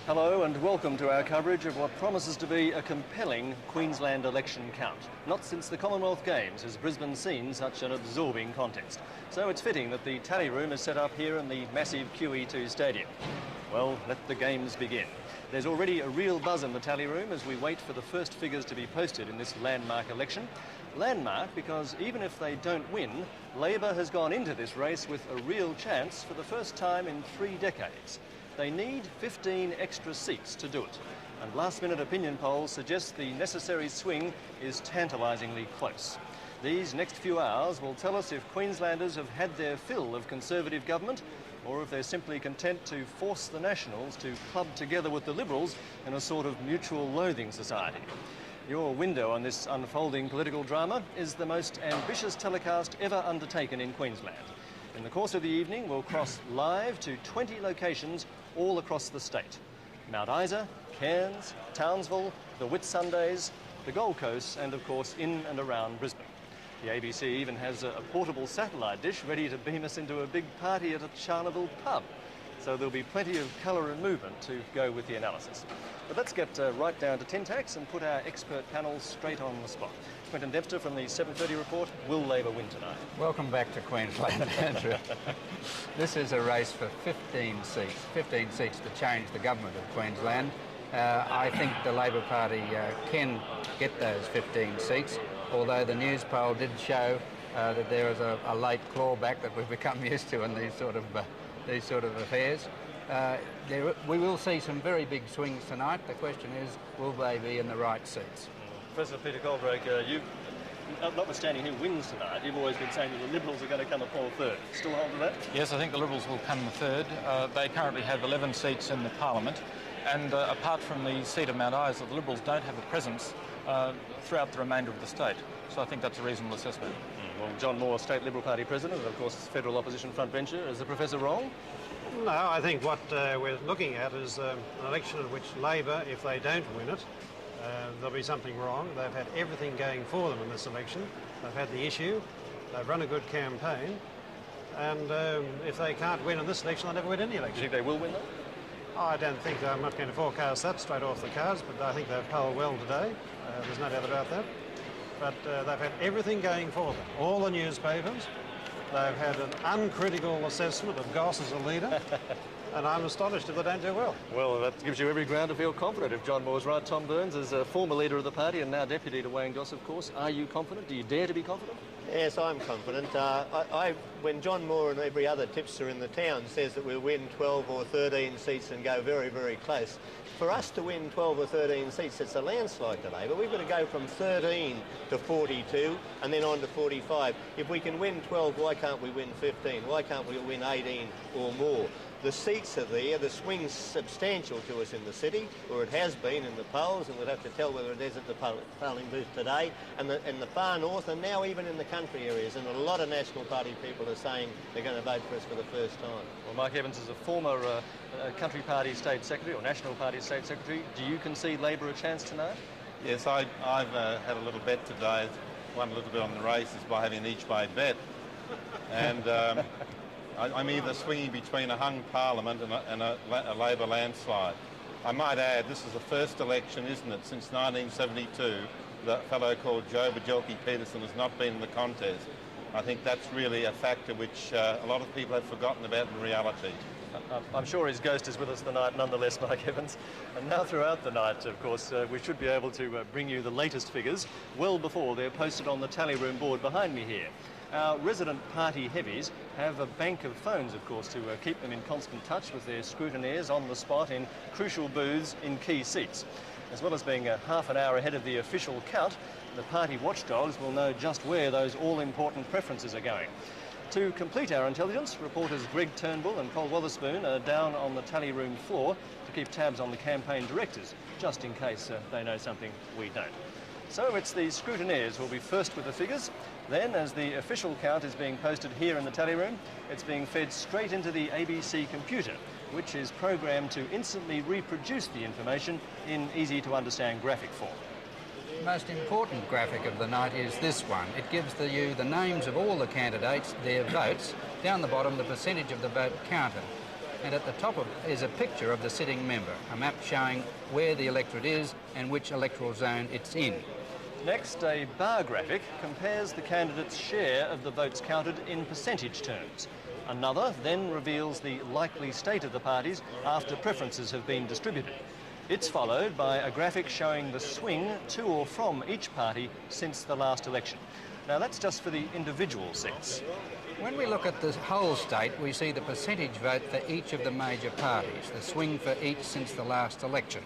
Hello and welcome to our coverage of what promises to be a compelling Queensland election count. Not since the Commonwealth Games has Brisbane seen such an absorbing contest. So it's fitting that the tally room is set up here in the massive QE2 stadium. Well, let the games begin. There's already a real buzz in the tally room as we wait for the first figures to be posted in this landmark election. Landmark because even if they don't win, Labor has gone into this race with a real chance for the first time in 3 decades. They need 15 extra seats to do it, and last-minute opinion polls suggest the necessary swing is tantalisingly close. These next few hours will tell us if Queenslanders have had their fill of Conservative government or if they're simply content to force the Nationals to club together with the Liberals in a sort of mutual loathing society. Your window on this unfolding political drama is the most ambitious telecast ever undertaken in Queensland. In the course of the evening, we'll cross live to 20 locations all across the state. Mount Isa, Cairns, Townsville, the Whitsundays, the Gold Coast, and of course in and around Brisbane. The ABC even has a portable satellite dish ready to beam us into a big party at a Charleville pub. So there'll be plenty of colour and movement to go with the analysis. But let's get right down to tin tacks and put our expert panel straight on the spot. Quentin Dempster from the 7:30 report. Will Labor win tonight? Welcome back to Queensland, Andrew. This is a race for 15 seats to change the government of Queensland. I think the Labor Party can get those 15 seats, although the news poll did show that there is a late clawback that we've become used to in these sort of affairs. We will see some very big swings tonight. The question is, will they be in the right seats? Professor Peter Goldbrake, notwithstanding who wins tonight, you've always been saying that the Liberals are going to come a poor third. Still hold to that? Yes, I think the Liberals will come the third. They currently have 11 seats in the Parliament, and apart from the seat of Mount Isa, the Liberals don't have a presence throughout the remainder of the state. So I think that's a reasonable assessment. Well, John Moore, State Liberal Party President, and of course Federal Opposition frontbencher. Is the Professor wrong? No, I think what we're looking at is an election in which Labor, if they don't win it, there'll be something wrong. They've had everything going for them in this election. They've had the issue, they've run a good campaign, and if they can't win in this election, they'll never win any election. Do you think they will win, though? I don't think, I'm not going to forecast that straight off the cards, but I think they've polled well today. There's no doubt about that. But they've had everything going for them. All the newspapers. They've had an uncritical assessment of Goss as a leader, and I'm astonished if they don't do well. Well, that gives you every ground to feel confident if John Moore's right. Tom Burns is a former leader of the party and now deputy to Wayne Goss, of course. Are you confident? Do you dare to be confident? Yes, I'm confident. When John Moore and every other tipster in the town says that we'll win 12 or 13 seats and go very, very close, for us to win 12 or 13 seats, it's a landslide today, but we've got to go from 13 to 42 and then on to 45. If we can win 12, why can't we win 15? Why can't we win 18 or more? The seats are there, the swing's substantial to us in the city, or it has been in the polls, and we'll have to tell whether it is at the polling booth today, and the far north, and now even in the country areas, and a lot of National Party people are saying they're going to vote for us for the first time. Well, Mark Evans is a former Country Party State Secretary, or National Party State Secretary. Do you concede Labor a chance tonight? Yes, I've had a little bet today, won a little bit on the races by having an each-way bet, and I'm either swinging between a hung parliament and a Labor landslide. I might add, this is the first election, isn't it, since 1972, that a fellow called Joe Bajelki-Peterson has not been in the contest. I think that's really a factor which a lot of people have forgotten about in reality. I'm sure his ghost is with us tonight nonetheless, Mike Evans. And now throughout the night, of course, we should be able to bring you the latest figures well before they're posted on the tally room board behind me here. Our resident party heavies have a bank of phones, of course, to keep them in constant touch with their scrutineers on the spot in crucial booths in key seats. As well as being half an hour ahead of the official count, the party watchdogs will know just where those all-important preferences are going. To complete our intelligence, reporters Greg Turnbull and Col Wotherspoon are down on the tally room floor to keep tabs on the campaign directors, just in case they know something we don't. So it's the scrutineers who will be first with the figures. Then, as the official count is being posted here in the tally room, it's being fed straight into the ABC computer, which is programmed to instantly reproduce the information in easy-to-understand graphic form. The most important graphic of the night is this one. It gives you the names of all the candidates, their votes, down the bottom the percentage of the vote counted. and at the top is a picture of the sitting member, a map showing where the electorate is and which electoral zone it's in. Next, a bar graphic compares the candidates' share of the votes counted in percentage terms. Another then reveals the likely state of the parties after preferences have been distributed. It's followed by a graphic showing the swing to or from each party since the last election. Now, that's just for the individual seats. When we look at the whole state, we see the percentage vote for each of the major parties, the swing for each since the last election.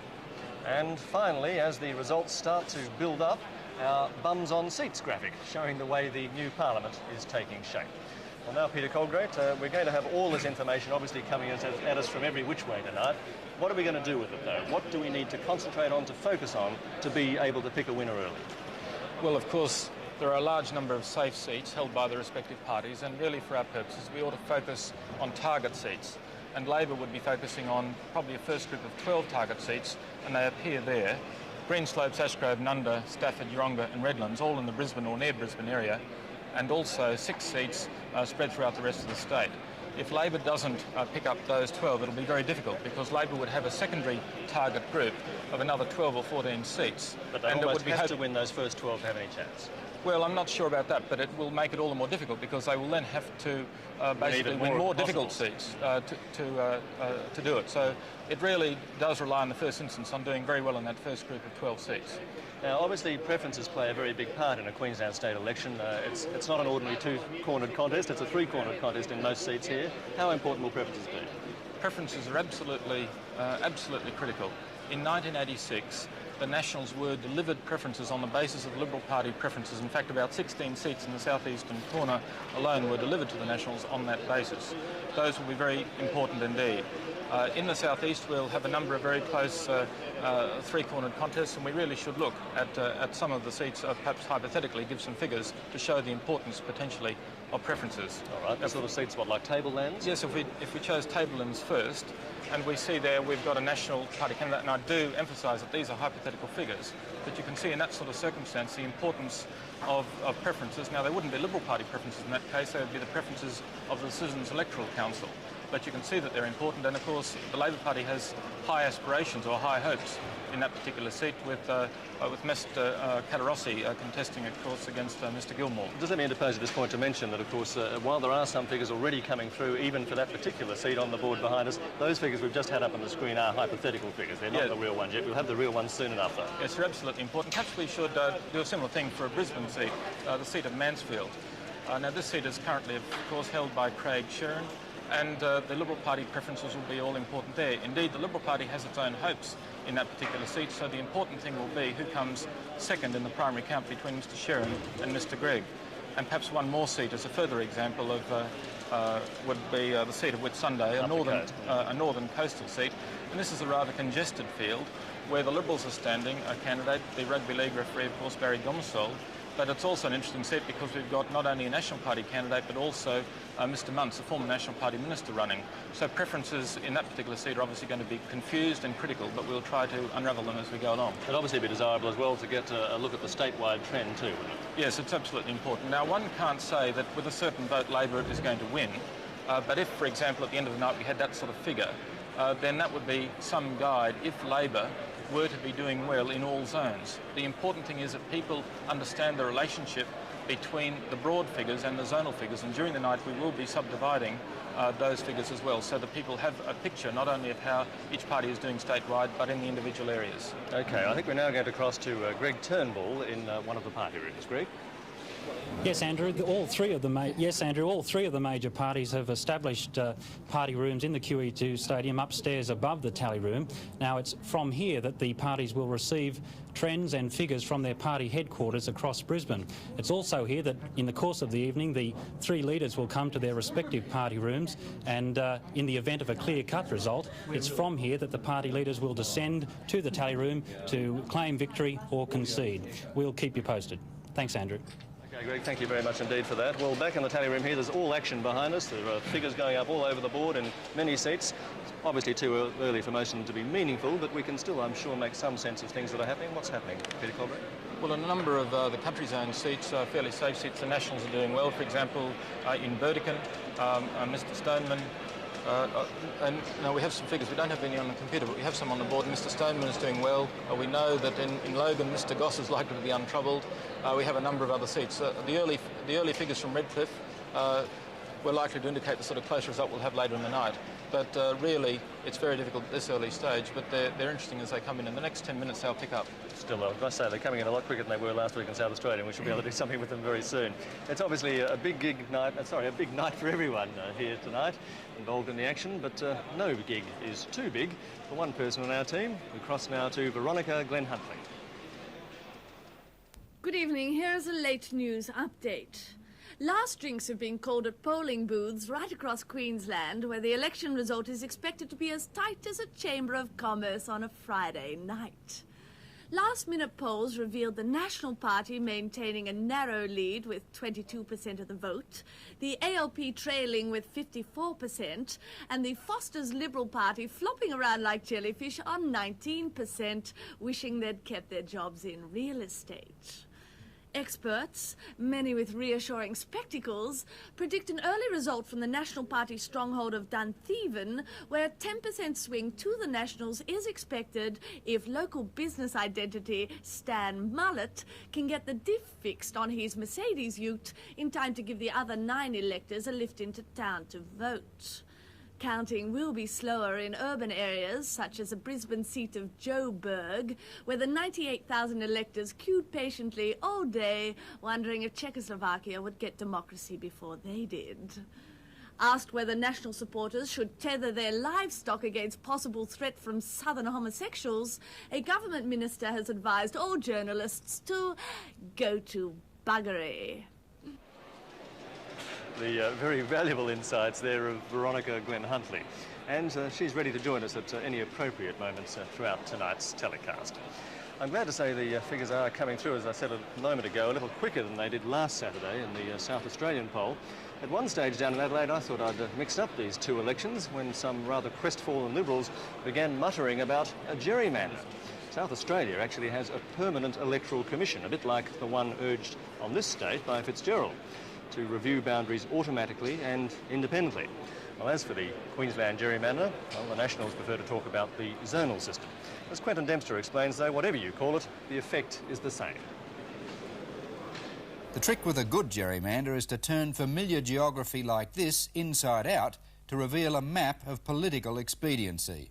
And finally, as the results start to build up, our bums on seats graphic showing the way the new parliament is taking shape. Well, now, Peter Colgrate, we're going to have all this information obviously coming at us from every which way tonight. What are we going to do with it, though? What do we need to concentrate on, to focus on, to be able to pick a winner early? Well, of course, there are a large number of safe seats held by the respective parties, and really for our purposes we ought to focus on target seats. And Labor would be focusing on probably a first group of 12 target seats, and they appear there. Greenslopes, Ashgrove, Nunda, Stafford, Yeronga and Redlands, all in the Brisbane or near Brisbane area, and also 6 seats spread throughout the rest of the state. If Labor doesn't pick up those 12, it'll be very difficult, because Labor would have a secondary target group of another 12 or 14 seats. But they almost have to win those first 12 to have any chance. Well, I'm not sure about that, but it will make it all the more difficult, because they will then have to basically win more difficult seats to do it. So it really does rely in the first instance on doing very well in that first group of 12 seats. Now, obviously, preferences play a very big part in a Queensland state election. It's not an ordinary two-cornered contest, it's a three-cornered contest in most seats here. How important will preferences be? Preferences are absolutely critical. In 1986, the Nationals were delivered preferences on the basis of the Liberal Party preferences. In fact, about 16 seats in the southeastern corner alone were delivered to the Nationals on that basis. Those will be very important indeed. In the southeast, we'll have a number of very close three-cornered contests, and we really should look at some of the seats, perhaps hypothetically give some figures to show the importance potentially of preferences. All right, that sort of seats, what, like tablelands? Yes, if we chose tablelands first, and we see there we've got a National Party candidate, and I do emphasise that these are hypothetical figures, but you can see in that sort of circumstance the importance of preferences. Now, they wouldn't be Liberal Party preferences in that case, they would be the preferences of the Citizens Electoral Council. But you can see that they're important, and of course the Labor Party has high aspirations or high hopes in that particular seat, with Mr Catarossi contesting, of course, against Mr Gilmore. Does let me interpose at this point to mention that, of course, while there are some figures already coming through, even for that particular seat on the board behind us, those figures we've just had up on the screen are hypothetical figures. They're not the real ones yet. We'll have the real ones soon enough, though. Yes, they're absolutely important. Perhaps we should do a similar thing for a Brisbane seat, the seat of Mansfield. Now, this seat is currently, of course, held by Craig Sheeran, and the Liberal Party preferences will be all important there. Indeed, the Liberal Party has its own hopes in that particular seat, so the important thing will be who comes second in the primary count between Mr Sheeran and Mr Gregg. And perhaps one more seat as a further example of would be the seat of Whitsunday, a northern coastal seat. And this is a rather congested field where the Liberals are standing a candidate, the rugby league referee, of course, Barry Gomersall. But it's also an interesting seat because we've got not only a National Party candidate but also Mr Muntz, the former National Party minister, running. So preferences in that particular seat are obviously going to be confused and critical, but we'll try to unravel them as we go along. It'd obviously be desirable as well to get a look at the statewide trend too, wouldn't it? Yes, it's absolutely important. Now, one can't say that with a certain vote Labor is going to win, but if, for example, at the end of the night we had that sort of figure, then that would be some guide if Labor were to be doing well in all zones. The important thing is that people understand the relationship between the broad figures and the zonal figures, and during the night we will be subdividing those figures as well, so that people have a picture not only of how each party is doing statewide but in the individual areas. OK, I think we're now going to cross to Greg Turnbull in one of the party rooms. Greg? Yes, Andrew. All three of the major parties have established party rooms in the QE2 stadium upstairs above the tally room. Now, it's from here that the parties will receive trends and figures from their party headquarters across Brisbane. It's also here that in the course of the evening the three leaders will come to their respective party rooms, and in the event of a clear-cut result, it's from here that the party leaders will descend to the tally room to claim victory or concede. We'll keep you posted. Thanks, Andrew. OK, Greg, thank you very much indeed for that. Well, back in the tally room here, there's all action behind us. There are figures going up all over the board in many seats. Obviously too early for most of them to be meaningful, but we can still, I'm sure, make some sense of things that are happening. What's happening, Peter Colgrate? Well, a number of the country zone seats, fairly safe seats, the Nationals are doing well. For example, in Burdekin, Mr Stoneman And now we have some figures. We don't have any on the computer, but we have some on the board. Mr. Stoneman is doing well. We know that in Logan, Mr. Goss is likely to be untroubled. We have a number of other seats. The early figures from Redcliffe were likely to indicate the sort of close result we'll have later in the night. But really, it's very difficult at this early stage, but they're interesting as they come in. In the next 10 minutes, they'll pick up. Still, I must say, they're coming in a lot quicker than they were last week in South Australia, and we should be able to do something with them very soon. It's obviously a big night for everyone here tonight, involved in the action, but no gig is too big for one person on our team. We cross now to Veronica Glenn Huntley. Good evening. Here's a late news update. Last drinks have been called at polling booths right across Queensland, where the election result is expected to be as tight as a Chamber of Commerce on a Friday night. Last-minute polls revealed the National Party maintaining a narrow lead with 22% of the vote, the ALP trailing with 54%, and the Foster's Liberal Party flopping around like jellyfish on 19%, wishing they'd kept their jobs in real estate. Experts, many with reassuring spectacles, predict an early result from the National Party stronghold of Duntheven, where a 10% swing to the Nationals is expected if local business identity Stan Mullet can get the diff fixed on his Mercedes ute in time to give the other 9 electors a lift into town to vote. Counting will be slower in urban areas, such as the Brisbane seat of Joburg, where the 98,000 electors queued patiently all day, wondering if Czechoslovakia would get democracy before they did. Asked whether National supporters should tether their livestock against possible threat from southern homosexuals, a government minister has advised all journalists to go to buggery. The very valuable insights there of Veronica Glenn Huntley. And she's ready to join us at any appropriate moments throughout tonight's telecast. I'm glad to say the figures are coming through, as I said a moment ago, a little quicker than they did last Saturday in the South Australian poll. At one stage down in Adelaide, I thought I'd mixed up these two elections when some rather crestfallen Liberals began muttering about a gerrymander. South Australia actually has a permanent electoral commission, a bit like the one urged on this state by Fitzgerald, to review boundaries automatically and independently. Well, as for the Queensland gerrymander, well, the Nationals prefer to talk about the zonal system. As Quentin Dempster explains, though, whatever you call it, the effect is the same. The trick with a good gerrymander is to turn familiar geography like this inside out to reveal a map of political expediency.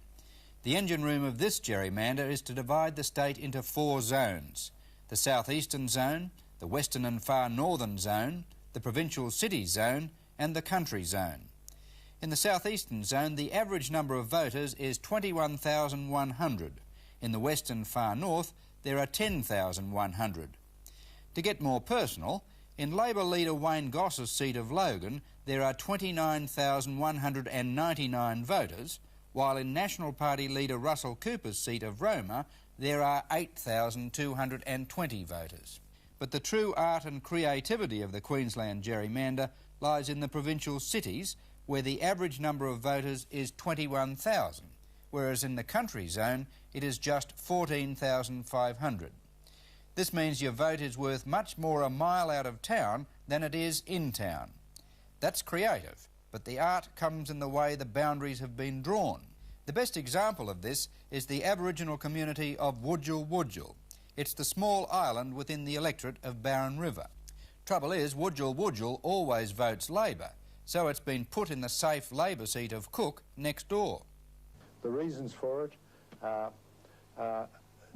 The engine room of this gerrymander is to divide the state into 4 zones: the southeastern zone, the western and far northern zone, the provincial city zone and the country zone. In the southeastern zone, the average number of voters is 21,100. In the western far north, there are 10,100. To get more personal, in Labor leader Wayne Goss's seat of Logan, there are 29,199 voters, while in National Party leader Russell Cooper's seat of Roma, there are 8,220 voters. But the true art and creativity of the Queensland gerrymander lies in the provincial cities, where the average number of voters is 21,000, whereas in the country zone it is just 14,500. This means your vote is worth much more a mile out of town than it is in town. That's creative, but the art comes in the way the boundaries have been drawn. The best example of this is the Aboriginal community of Wudjil Wudjil. It's the small island within the electorate of Barron River. Trouble is, Wudjil Wudjil always votes Labor, so it's been put in the safe Labor seat of Cook next door. The reasons for it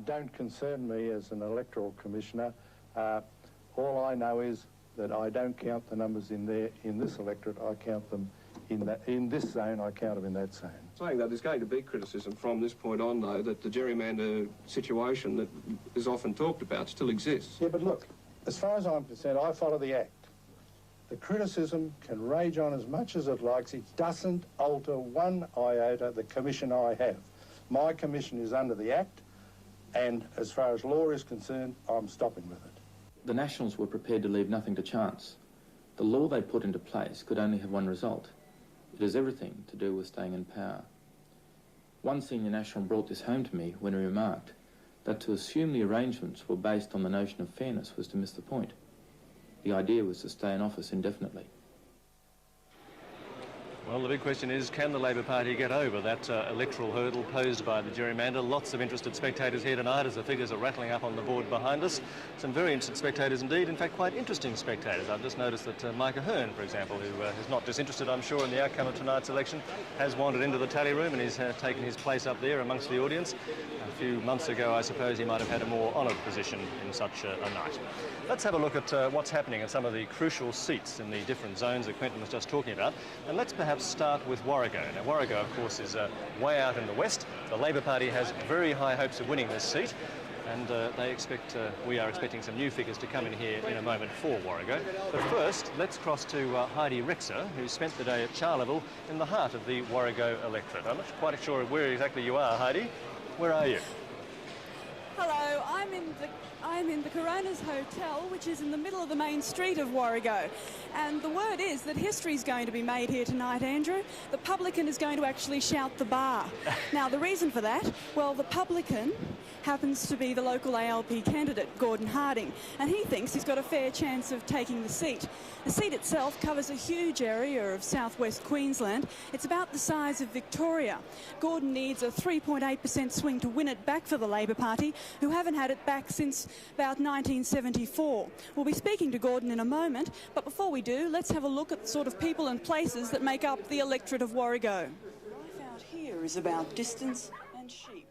don't concern me as an electoral commissioner. All I know is that I don't count the numbers in this electorate. I count them in this zone. I count them in that zone. Saying that, there's going to be criticism from this point on, though, that the gerrymander situation that is often talked about still exists. Yeah, but look, as far as I'm concerned, I follow the Act. The criticism can rage on as much as it likes. It doesn't alter one iota the commission I have. My commission is under the Act, and as far as law is concerned, I'm stopping with it. The Nationals were prepared to leave nothing to chance. The law they put into place could only have one result. It has everything to do with staying in power. One senior National brought this home to me when he remarked that to assume the arrangements were based on the notion of fairness was to miss the point. The idea was to stay in office indefinitely. Well, the big question is, can the Labor Party get over that electoral hurdle posed by the gerrymander? Lots of interested spectators here tonight as the figures are rattling up on the board behind us. Some very interested spectators indeed, in fact quite interesting spectators. I've just noticed that Micah Hearn, for example, who is not disinterested, I'm sure, in the outcome of tonight's election, has wandered into the tally room and he's taken his place up there amongst the audience. A few months ago, I suppose, he might have had a more honoured position in such a night. Let's have a look at what's happening at some of the crucial seats in the different zones that Quentin was just talking about. And let's perhaps start with Warrego. Now, Warrego, of course, is way out in the west. The Labor Party has very high hopes of winning this seat, and we are expecting some new figures to come in here in a moment for Warrego. But first, let's cross to Heidi Rexer, who spent the day at Charleville in the heart of the Warrego electorate. I'm not quite sure where exactly you are, Heidi. Where are you? Hello, I'm in the Coronas Hotel, which is in the middle of the main street of Warrego. And the word is that history's going to be made here tonight, Andrew. The publican is going to actually shout the bar. Now, the reason for that, well, the publican happens to be the local ALP candidate, Gordon Harding, and he thinks he's got a fair chance of taking the seat. The seat itself covers a huge area of southwest Queensland. It's about the size of Victoria. Gordon needs a 3.8% swing to win it back for the Labor Party, who haven't had it back since about 1974. We'll be speaking to Gordon in a moment, but before we do, let's have a look at the sort of people and places that make up the electorate of Warrego. Life out here is about distance and sheep.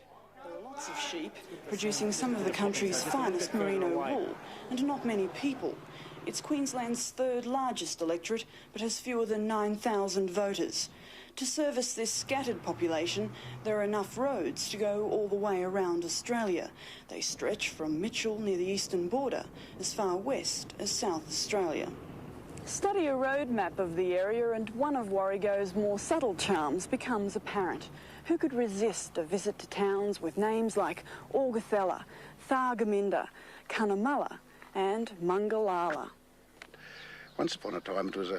There are lots of sheep producing some of the country's finest merino wool, and not many people. It's Queensland's third largest electorate, but has fewer than 9,000 voters. To service this scattered population, there are enough roads to go all the way around Australia. They stretch from Mitchell near the eastern border as far west as South Australia. Study a road map of the area and one of Warrego's more subtle charms becomes apparent. Who could resist a visit to towns with names like Augathella, Thargomindah, Cunnamulla and Mungalala? Once upon a time it was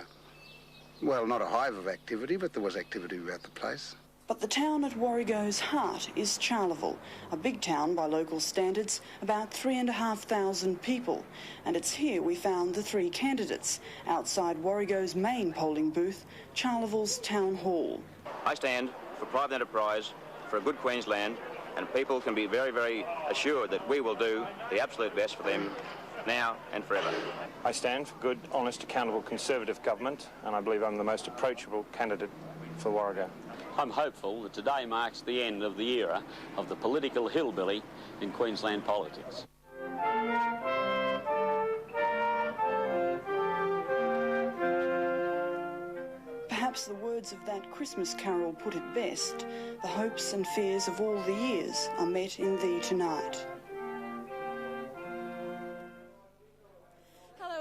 well, not a hive of activity, but there was activity about the place. But the town at Warrego's heart is Charleville, a big town by local standards, about 3,500 people. And it's here we found the three candidates, outside Warrego's main polling booth, Charleville's Town Hall. I stand for private enterprise, for a good Queensland, and people can be very, very assured that we will do the absolute best for them now and forever. I stand for good, honest, accountable Conservative government, and I believe I'm the most approachable candidate for Warrego. I'm hopeful that today marks the end of the era of the political hillbilly in Queensland politics. Perhaps the words of that Christmas carol put it best. The hopes and fears of all the years are met in thee tonight.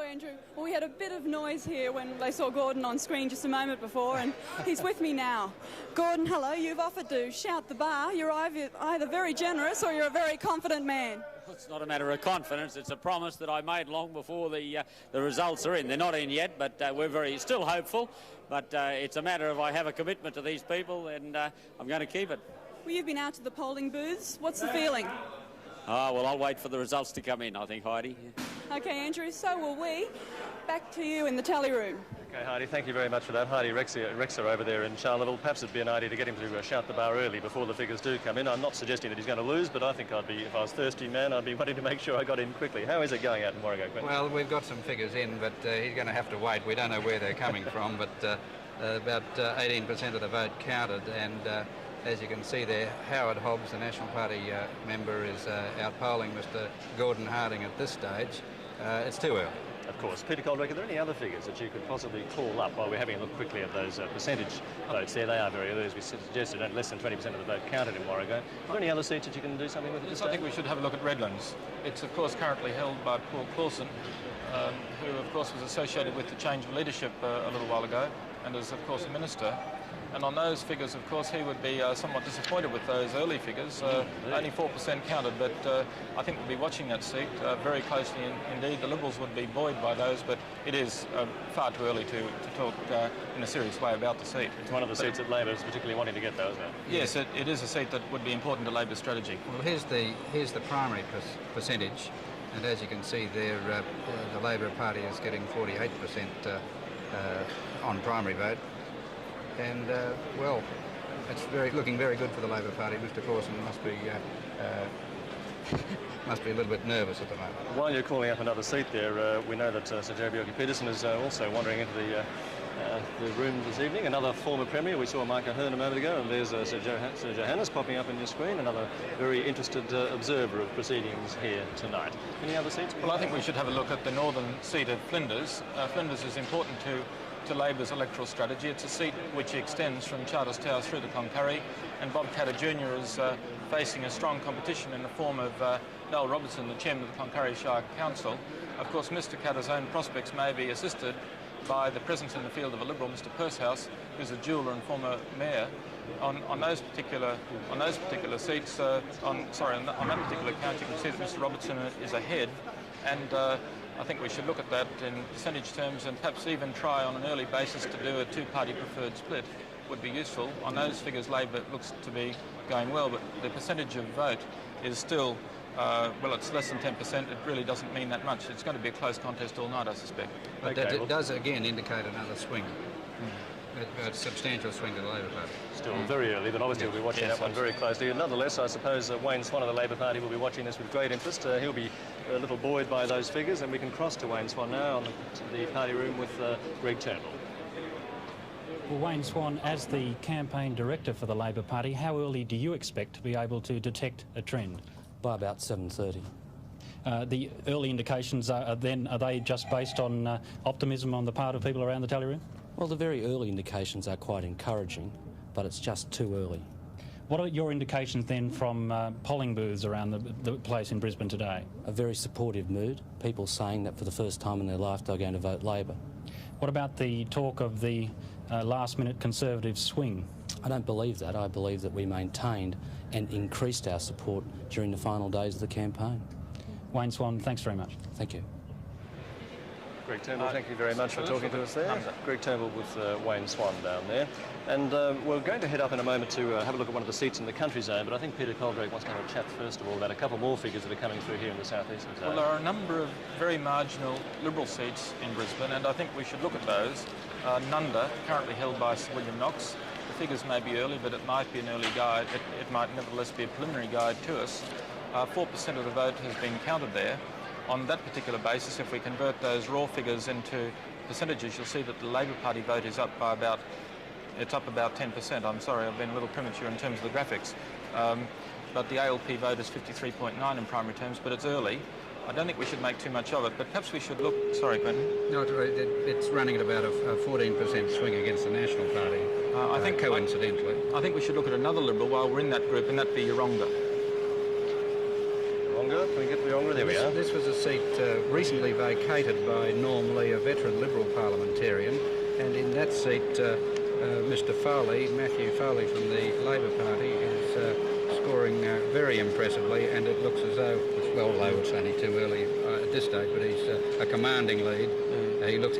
Andrew. Well, we had a bit of noise here when they saw Gordon on screen just a moment before, and he's with me now. Gordon, hello. You've offered to shout the bar. You're either very generous or you're a very confident man. It's not a matter of confidence. It's a promise that I made long before the results are in. They're not in yet, but we're still hopeful. But it's a matter of I have a commitment to these people, and I'm going to keep it. Well, you've been out to the polling booths. What's the feeling? Oh, well, I'll wait for the results to come in, I think, Heidi. OK, Andrew, so will we. Back to you in the tally room. OK, Heidi, thank you very much for that. Heidi Rexer over there in Charleville. Perhaps it'd be an idea to get him to shout the bar early before the figures do come in. I'm not suggesting that he's going to lose, but I think if I was thirsty, man, I'd be wanting to make sure I got in quickly. How is it going out in Warrego, Quentin? Well, we've got some figures in, but he's going to have to wait. We don't know where they're coming from, but about 18% of the vote counted, and as you can see there, Howard Hobbs, the National Party member, is out polling Mr Gordon Harding at this stage. It's too early. Of course. Peter Coldreck, are there any other figures that you could possibly call up while we're having a look quickly at those percentage votes there? They are very early, as we suggested, and less than 20% of the vote counted in Warrego. Are there any other seats that you can do something with at this stage? I think we should have a look at Redlands. It's, of course, currently held by Paul Clausen, who, of course, was associated with the change of leadership a little while ago, and is, of course, a minister. And on those figures, of course, he would be somewhat disappointed with those early figures. Only 4% counted, but I think we'll be watching that seat very closely. Indeed, the Liberals would be buoyed by those, but it is far too early to talk in a serious way about the seat. It's one of the seats that Labor is particularly wanting to get, though, isn't it? Yes, it is a seat that would be important to Labor's strategy. Well, here's the primary percentage, and as you can see there, the Labor Party is getting 48% on primary vote. and, well, it's looking very good for the Labor Party. Mr Clausen must be must be a little bit nervous at the moment. While you're calling up another seat there, we know that Sir Joe Bjelke-Petersen is also wandering into the room this evening. Another former Premier. We saw Micah Hearn a moment ago, and there's Sir Johannes popping up on your screen, another very interested observer of proceedings here tonight. Any other seats? Well, I think we should have a look at the northern seat of Flinders. Flinders is important to Labor's electoral strategy. It's a seat which extends from Charters Towers through to Cloncurry, and Bob Catter Jr. is facing a strong competition in the form of Noel Robertson, the chairman of the Cloncurry Shire Council. Of course, Mr Catter's own prospects may be assisted by the presence in the field of a Liberal, Mr Pursehouse, who's a jeweller and former mayor. On those particular seats, on that particular count, you can see that Mr Robertson is ahead, and I think we should look at that in percentage terms and perhaps even try on an early basis to do a two-party preferred split would be useful. On those figures, Labor looks to be going well, but the percentage of vote is still, well, it's less than 10%. It really doesn't mean that much. It's going to be a close contest all night, I suspect. But okay, it does again indicate another swing. A substantial swing to the Labor Party. Still very early, but obviously we'll be watching that one very closely. Nonetheless, I suppose Wayne Swan of the Labor Party will be watching this with great interest. He'll be a little buoyed by those figures, and we can cross to Wayne Swan now on the party room with Greg Turnbull. Well, Wayne Swan, as the campaign director for the Labor Party, how early do you expect to be able to detect a trend? By about 7:30. The early indications are they just based on optimism on the part of people around the tally room? Well, the very early indications are quite encouraging, but it's just too early. What are your indications then from polling booths around the place in Brisbane today? A very supportive mood, people saying that for the first time in their life they're going to vote Labor. What about the talk of the last-minute Conservative swing? I don't believe that. I believe that we maintained and increased our support during the final days of the campaign. Wayne Swan, thanks very much. Thank you. Greg Turnbull, thank you very much for talking to us there. Greg Turnbull with Wayne Swan down there. And we're going to head up in a moment to have a look at one of the seats in the country zone, but I think Peter Coldrake wants to have a chat first of all about a couple more figures that are coming through here in the southeastern zone. Well, there are a number of very marginal Liberal seats in Brisbane, and I think we should look at those. Nunda, currently held by Sir William Knox. The figures may be early, but it might be an early guide. It might nevertheless be a preliminary guide to us. 4% of the vote has been counted there. On that particular basis, if we convert those raw figures into percentages, you'll see that the Labor Party vote is up by about 10%. I'm sorry, I've been a little premature in terms of the graphics. But the ALP vote is 53.9 in primary terms, but it's early. I don't think we should make too much of it, but perhaps we should look... Sorry, Quentin. No, it's running at about a 14% swing against the National Party, I think coincidentally. I think we should look at another Liberal while we're in that group, and that'd be Yeronga. Can we get the Yeronga? There we are. This was a seat recently vacated by Norm Lee, a veteran Liberal parliamentarian, and in that seat, Mr Foley, Matthew Foley from the Labor Party, is scoring very impressively, and it looks as though, well, although it's only too early at this stage, but he's a commanding lead.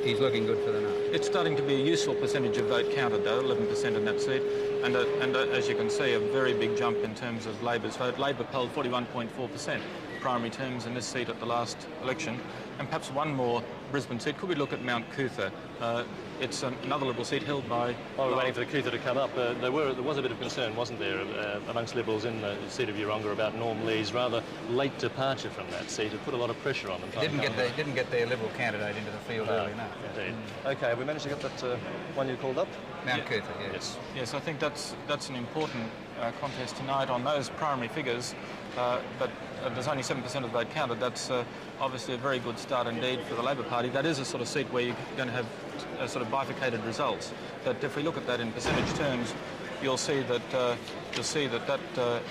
He's looking good for the night. It's starting to be a useful percentage of vote counted, though, 11% in that seat, and as you can see, a very big jump in terms of Labor's vote. Labor polled 41.4% primary terms in this seat at the last election, and perhaps one more Brisbane seat. Could we look at Mount Cootha? It's another Liberal seat held by... While we're waiting for the Cootha to come up, there was a bit of concern, wasn't there, amongst Liberals in the seat of Yeronga about Norm Lee's rather late departure from that seat. It put a lot of pressure on them. Didn't get their Liberal candidate into the field early enough. Indeed. OK, have we managed to get that one you called up? Mount Cootha, yes. Yes, I think that's an important contest tonight on those primary figures, but there's only 7% of the vote counted. That's obviously a very good start indeed for the Labor Party. That is a sort of seat where you're going to have sort of bifurcated results. But if we look at that in percentage terms, you'll see that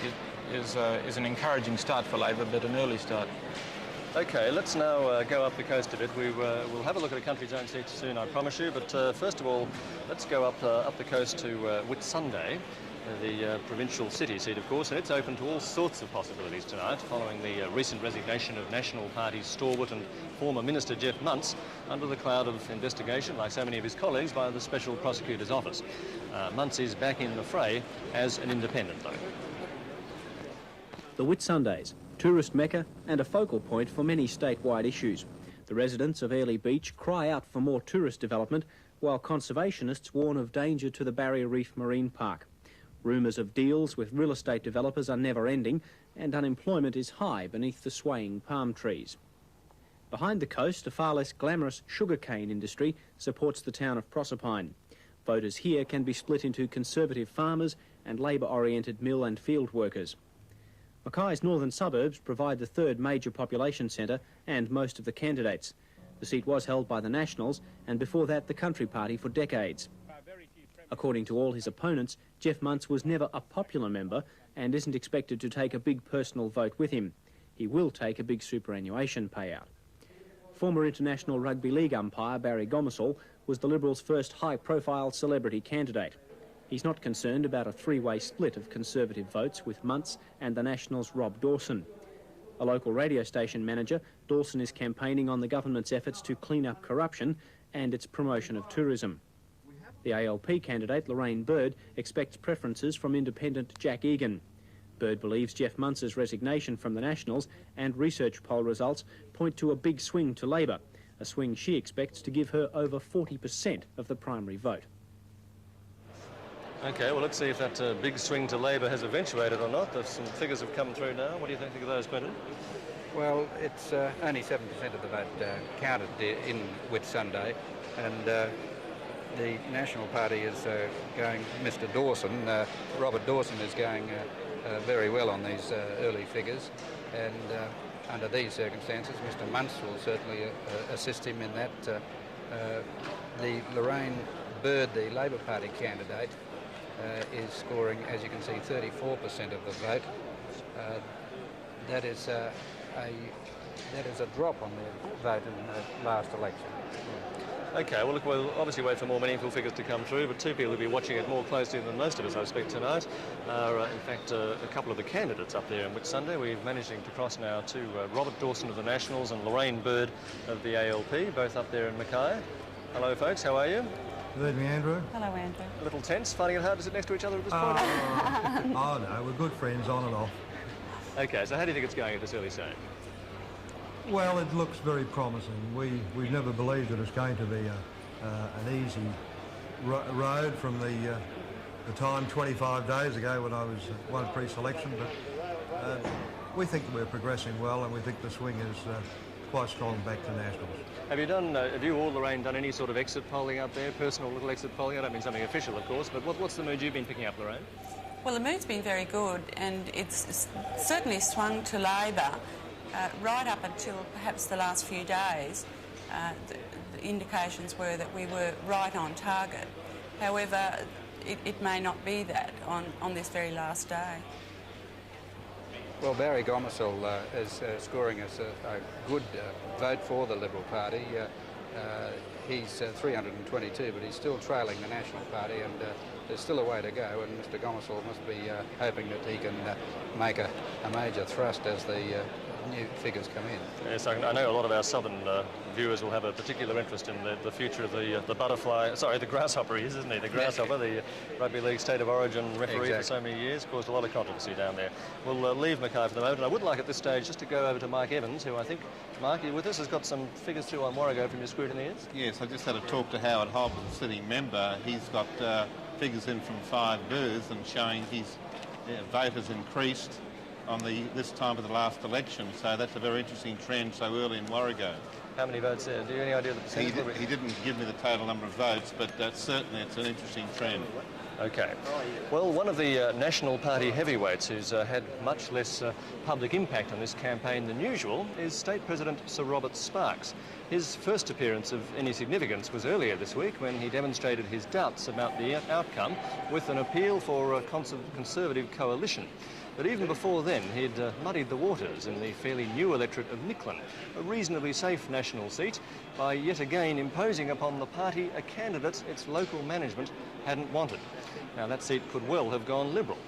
is an encouraging start for Labor, but an early start. OK, let's now go up the coast a bit. We'll have a look at a country zone seat soon, I promise you. But first of all, let's go up the coast to Whitsunday, the provincial city seat, of course, and it's open to all sorts of possibilities tonight, following the recent resignation of National Party stalwart and former Minister Jeff Muntz under the cloud of investigation, like so many of his colleagues, by the Special Prosecutor's Office. Muntz is back in the fray as an independent, though. The Whitsundays, tourist mecca and a focal point for many statewide issues. The residents of Airlie Beach cry out for more tourist development, while conservationists warn of danger to the Barrier Reef Marine Park. Rumours of deals with real estate developers are never ending, and unemployment is high beneath the swaying palm trees. Behind the coast, a far less glamorous sugarcane industry supports the town of Proserpine. Voters here can be split into Conservative farmers and Labor-oriented mill and field workers. Mackay's northern suburbs provide the third major population centre and most of the candidates. The seat was held by the Nationals, and before that the Country Party for decades. According to all his opponents, Jeff Muntz was never a popular member and isn't expected to take a big personal vote with him. He will take a big superannuation payout. Former international rugby league umpire Barry Gomersall was the Liberals' first high-profile celebrity candidate. He's not concerned about a three-way split of Conservative votes with Muntz and the Nationals' Rob Dawson. A local radio station manager, Dawson is campaigning on the government's efforts to clean up corruption and its promotion of tourism. The ALP candidate, Lorraine Bird, expects preferences from independent Jack Egan. Bird believes Jeff Muntz's resignation from the Nationals and research poll results point to a big swing to Labor, a swing she expects to give her over 40% of the primary vote. OK, well, let's see if that big swing to Labor has eventuated or not. Some figures have come through now. What do you think of those, Quentin? Well, it's only 7% of the vote counted in Whitsunday, and the National Party is going, Mr Dawson, Robert Dawson is going very well on these early figures, and under these circumstances Mr Muntz will certainly assist him in that. The Lorraine Bird, the Labor Party candidate, is scoring, as you can see, 34% of the vote. That is a drop on the vote in the last election. OK, well, look, we'll obviously wait for more meaningful figures to come through, but two people who'll be watching it more closely than most of us, I suspect, tonight are, in fact, a couple of the candidates up there in Whitsunday. We're managing to cross now to Robert Dawson of the Nationals and Lorraine Bird of the ALP, both up there in Mackay. Hello, folks, how are you? Good evening, Andrew. Hello, Andrew. A little tense, finding it hard to sit next to each other at this point? Oh, no, we're good friends on and off. OK, so how do you think it's going at this early stage? Well, it looks very promising. We've never believed that it's going to be an easy road from the time 25 days ago when I was won pre-selection, but we think we're progressing well, and we think the swing is quite strong back to Nationals. Have you or Lorraine done any sort of exit polling out there, personal little exit polling? I don't mean something official, of course, but what's the mood you've been picking up, Lorraine? Well, the mood's been very good, and it's certainly swung to Labor. Right up until perhaps the last few days, the indications were that we were right on target. However, it may not be that on this very last day. Well, Barry Gomersall is scoring us a good vote for the Liberal Party. He's 322, but he's still trailing the National Party, and there's still a way to go, and Mr Gomersall must be hoping that he can make a major thrust as the new figures come in. Yes, I know a lot of our southern viewers will have a particular interest in the future of the butterfly, sorry, the grasshopper is, isn't he? The grasshopper, the Rugby League State of Origin referee for so many years, caused a lot of controversy down there. We'll leave Mackay for the moment, and I would like at this stage just to go over to Mike Evans, who I think, Mark, you with us, has got some figures through on Warrego from your scrutineers. Yes, I just had a talk to Howard Hobb, the sitting member. He's got figures in from 5 booths and showing his vote has increased on this time of the last election, so that's a very interesting trend so early in Warrego. How many votes there? Do you have any idea of the percentage? He didn't give me the total number of votes, but certainly it's an interesting trend. OK. Well, one of the National Party heavyweights who's had much less public impact on this campaign than usual is State President Sir Robert Sparks. His first appearance of any significance was earlier this week when he demonstrated his doubts about the outcome with an appeal for a Conservative coalition. But even before then, he'd muddied the waters in the fairly new electorate of Nicklin, a reasonably safe national seat, by yet again imposing upon the party a candidate its local management hadn't wanted. Now, that seat could well have gone Liberal.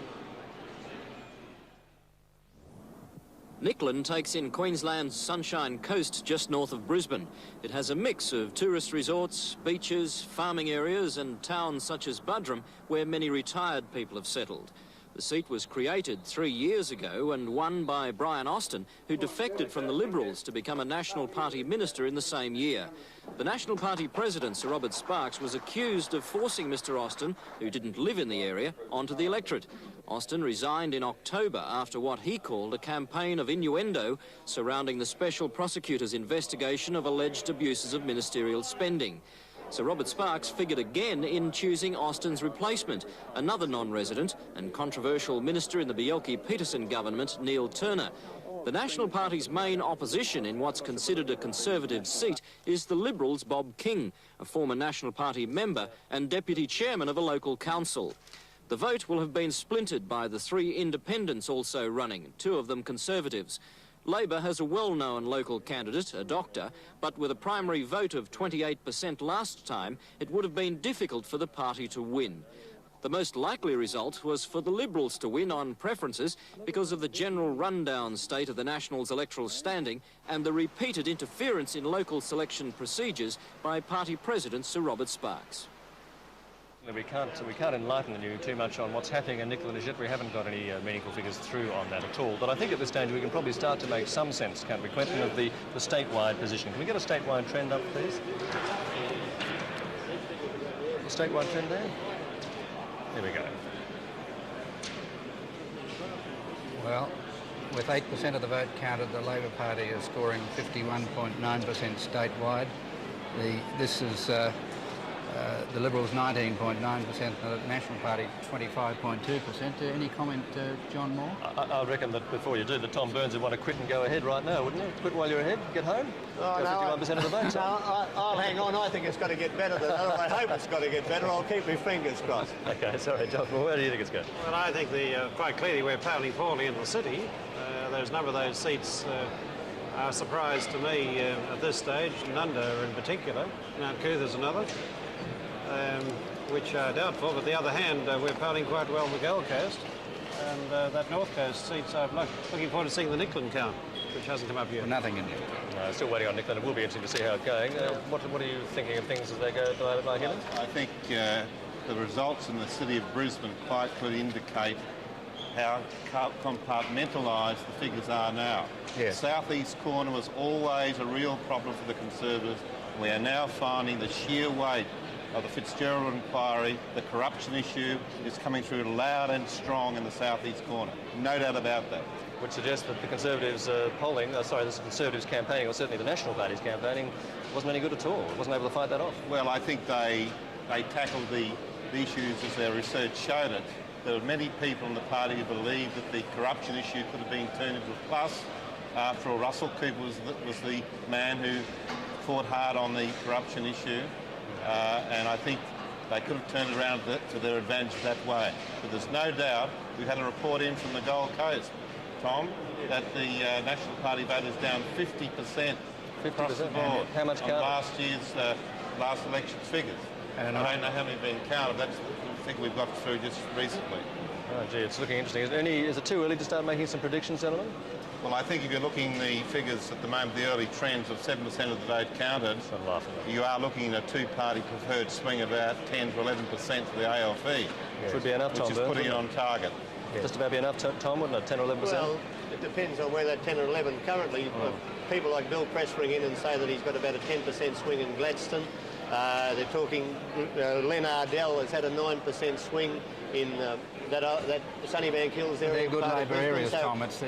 Nicklin takes in Queensland's Sunshine Coast just north of Brisbane. It has a mix of tourist resorts, beaches, farming areas and towns such as Buderim, where many retired people have settled. The seat was created 3 years ago and won by Brian Austin, who defected from the Liberals to become a National Party minister in the same year. The National Party president, Sir Robert Sparks, was accused of forcing Mr Austin, who didn't live in the area, onto the electorate. Austin resigned in October after what he called a campaign of innuendo surrounding the Special Prosecutor's investigation of alleged abuses of ministerial spending. Sir Robert Sparks figured again in choosing Austin's replacement, another non-resident and controversial minister in the Bjelke-Petersen government, Neil Turner. The National Party's main opposition in what's considered a Conservative seat is the Liberals' Bob King, a former National Party member and deputy chairman of a local council. The vote will have been splintered by the 3 independents also running, 2 of them Conservatives. Labor has a well-known local candidate, a doctor, but with a primary vote of 28% last time, it would have been difficult for the party to win. The most likely result was for the Liberals to win on preferences because of the general rundown state of the Nationals' electoral standing and the repeated interference in local selection procedures by party president Sir Robert Sparks. We can't enlighten you too much on what's happening in Nickel and Jet. We haven't got any meaningful figures through on that at all. But I think at this stage we can probably start to make some sense, can't we, Quentin, of the statewide position. Can we get a statewide trend up, please? The statewide trend there? There we go. Well, with 8% of the vote counted, the Labor Party is scoring 51.9% statewide. This is the Liberals 19.9%, the National Party 25.2%. Any comment, John Moore? I reckon that before you do, that Tom Burns would want to quit and go ahead right now, wouldn't he? Quit while you're ahead, get home? Oh, no, 51% of the vote. No, I'll hang on. I think it's got to get better than that. I hope it's got to get better. I'll keep my fingers crossed. OK, sorry, John Moore, where do you think it's going? Well, I think quite clearly we're polling poorly in the city. There's a number of those seats are a surprise to me at this stage. Nunda in particular. Mount Coother's another. Which are doubtful, but on the other hand, we're polling quite well on the Gold Coast, and that North Coast seats, I'm looking forward to seeing the Nicklin count, which hasn't come up yet. Well, nothing in yet. No, still waiting on Nicklin. It will be interesting to see how it's going. What are you thinking of things as they go at the moment, Mike Hillin? I think the results in the city of Brisbane quite could indicate how compartmentalised the figures are now. Yes. The southeast corner was always a real problem for the Conservatives. We are now finding the sheer weight of the Fitzgerald inquiry, the corruption issue is coming through loud and strong in the southeast corner. No doubt about that. Would suggest that the Conservatives the Conservatives campaigning, or certainly the National Party's campaigning, wasn't any good at all. It wasn't able to fight that off. Well, I think they tackled the issues as their research showed it. There were many people in the party who believed that the corruption issue could have been turned into a plus. After all, Russell Cooper was the man who fought hard on the corruption issue. And I think they could have turned it around to their advantage that way. But there's no doubt, we've had a report in from the Gold Coast, Tom, that the National Party vote is down 50% across the board. How much on last year's last election's figures. And I don't know how many have been counted. That's the thing we've got through just recently. Oh, gee, it's looking interesting. Is it too early to start making some predictions, gentlemen? Well, I think if you're looking at the figures at the moment, the early trends of 7% of the vote counted, you are looking at a two-party preferred swing of about 10 to 11% for the ALP. Yes. Should be enough, Tom, which is putting it on target. Yes. Just about be enough, Tom, wouldn't it? 10 or 11%? Well, it depends on where that 10 or 11 currently. People like Bill Press ring in and say that he's got about a 10% swing in Gladstone. They're talking, Len Ardell has had a 9% swing in that Sunnybank Hills area. They're good Labor areas, Tom. It's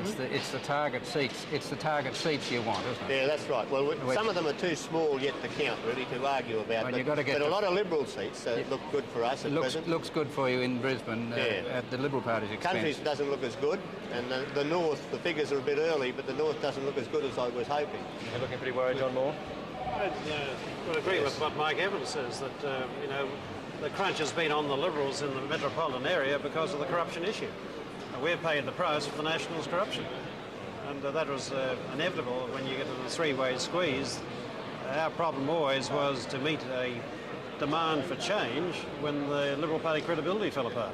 the target seats. It's the target seats you want, isn't it? Yeah, that's right. Well, some of them are too small yet to count, really, to argue about. Well, but a lot of Liberal seats look good for us at present. Looks good for you in Brisbane at the Liberal Party's expense. Countries doesn't look as good, and the North, the figures are a bit early, but the North doesn't look as good as I was hoping. You're looking pretty worried, John Moore? I would agree with what Mike Evans says, that, the crunch has been on the Liberals in the metropolitan area because of the corruption issue. We've paid the price for the Nationals' corruption. And that was inevitable when you get to the three-way squeeze. Our problem always was to meet a demand for change when the Liberal Party credibility fell apart.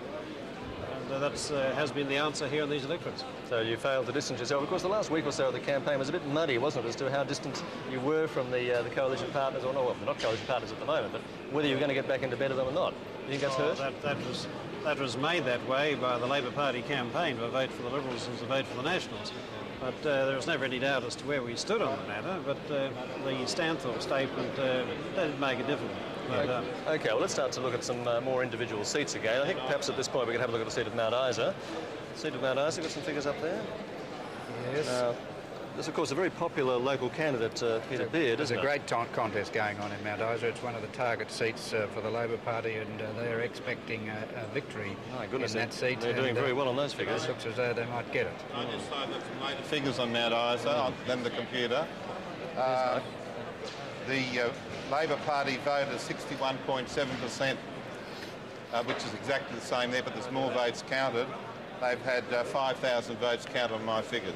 And that has been the answer here in these electorates. So you failed to distance yourself. Of course, the last week or so of the campaign was a bit muddy, wasn't it, as to how distant you were from the coalition partners, or not coalition partners at the moment, but whether you were going to get back into bed with them or not. You think that's hurt? That was made that way by the Labor Party campaign to vote for the Liberals and to vote for the Nationals. But there was never any doubt as to where we stood on the matter, but the Stanthorpe statement did make a difference. OK, well, let's start to look at some more individual seats again. I think perhaps at this point we can have a look at the seat of Mount Isa. The seat of Mount Isa, got some figures up there? Yes. There's, of course, a very popular local candidate, Peter Beard, There's a great contest going on in Mount Isa. It's one of the target seats for the Labor Party, and they're expecting a victory in that seat. They're doing very well on those figures. It looks as though they might get it. I just loaded some later figures on Mount Isa, then the computer. The Labor Party voted 61.7%, which is exactly the same there, but there's more votes counted. They've had 5,000 votes counted on my figures.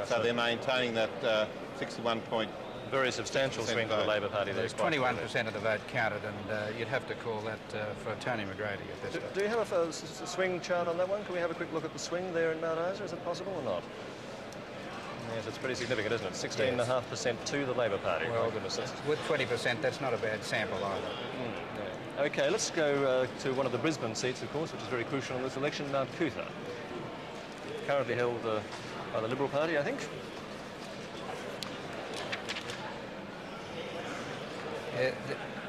So they're maintaining that 61 point... Very substantial swing for the Labor Party. There's 21% of the vote counted, and you'd have to call that for Tony McGrady at this stage. Do you have a swing chart on that one? Can we have a quick look at the swing there in Mount Isa? Is it possible or not? Yes, it's pretty significant, isn't it? 16.5% to the Labor Party. Well, goodness. with 20%, that's not a bad sample either. OK, let's go to one of the Brisbane seats, of course, which is very crucial in this election, Mount Cootha. Currently held by the Liberal Party, I think.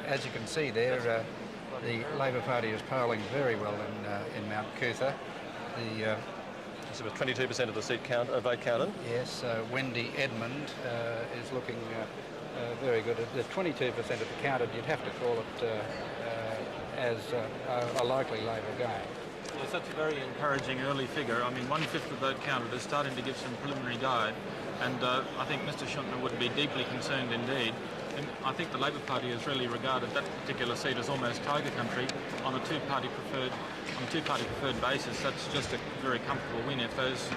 As you can see there, the Labor Party is polling very well in Mount Cootha. So with 22% of the seat vote counted. Yes, Wendy Edmund is looking very good. At 22% of the counted, you'd have to call it as a likely Labor gain. It's such a very encouraging early figure. I mean, 1/5 of the vote counted is starting to give some preliminary guide, and I think Mr. Schuntner would be deeply concerned indeed. And I think the Labor Party has really regarded that particular seat as almost tiger country on a two-party preferred basis. That's just a very comfortable win. If those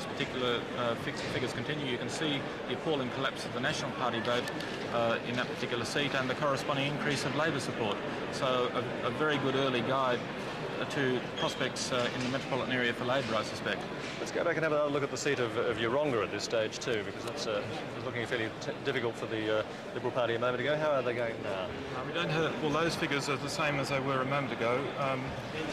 particular figures continue, you can see the appalling collapse of the National Party vote in that particular seat and the corresponding increase of Labor support. So a very good early guide to prospects in the metropolitan area for Labor, I suspect. Let's go back and have a look at the seat of Yeronga at this stage too, because that's looking fairly difficult for the Liberal Party a moment ago. How are they going now? We don't have, well, those figures are the same as they were a moment ago,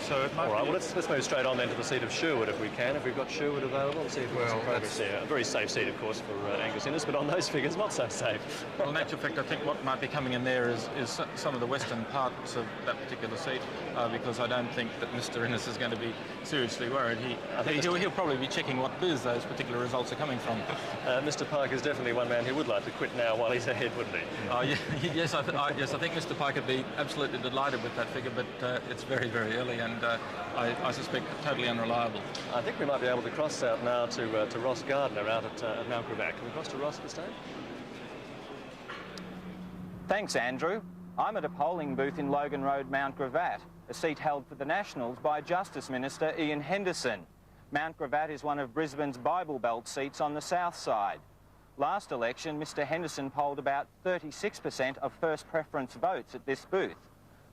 so it might All right, well, let's move straight on then to the seat of Sherwood if we can, if we've got Sherwood available, and see if we've got some progress there. A very safe seat, of course, for Angus Innes, but on those figures, not so safe. Well, in actual fact, I think what might be coming in there is some of the western parts of that particular seat, because I don't think that Mr. Innes is going to be seriously worried. He'll probably be checking what booths those particular results are coming from. Mr. Pike is definitely one man who would like to quit now while he's ahead, wouldn't he? Yes, I think Mr. Pike would be absolutely delighted with that figure, but it's very, very early and I suspect totally unreliable. I think we might be able to cross out now to Ross Gardner out at Mount Gravatt. Can we cross to Ross at this stage? Thanks, Andrew. I'm at a polling booth in Logan Road, Mount Gravatt, a seat held for the Nationals by Justice Minister Ian Henderson. Mount Gravatt is one of Brisbane's Bible Belt seats on the south side. Last election, Mr. Henderson polled about 36% of first preference votes at this booth.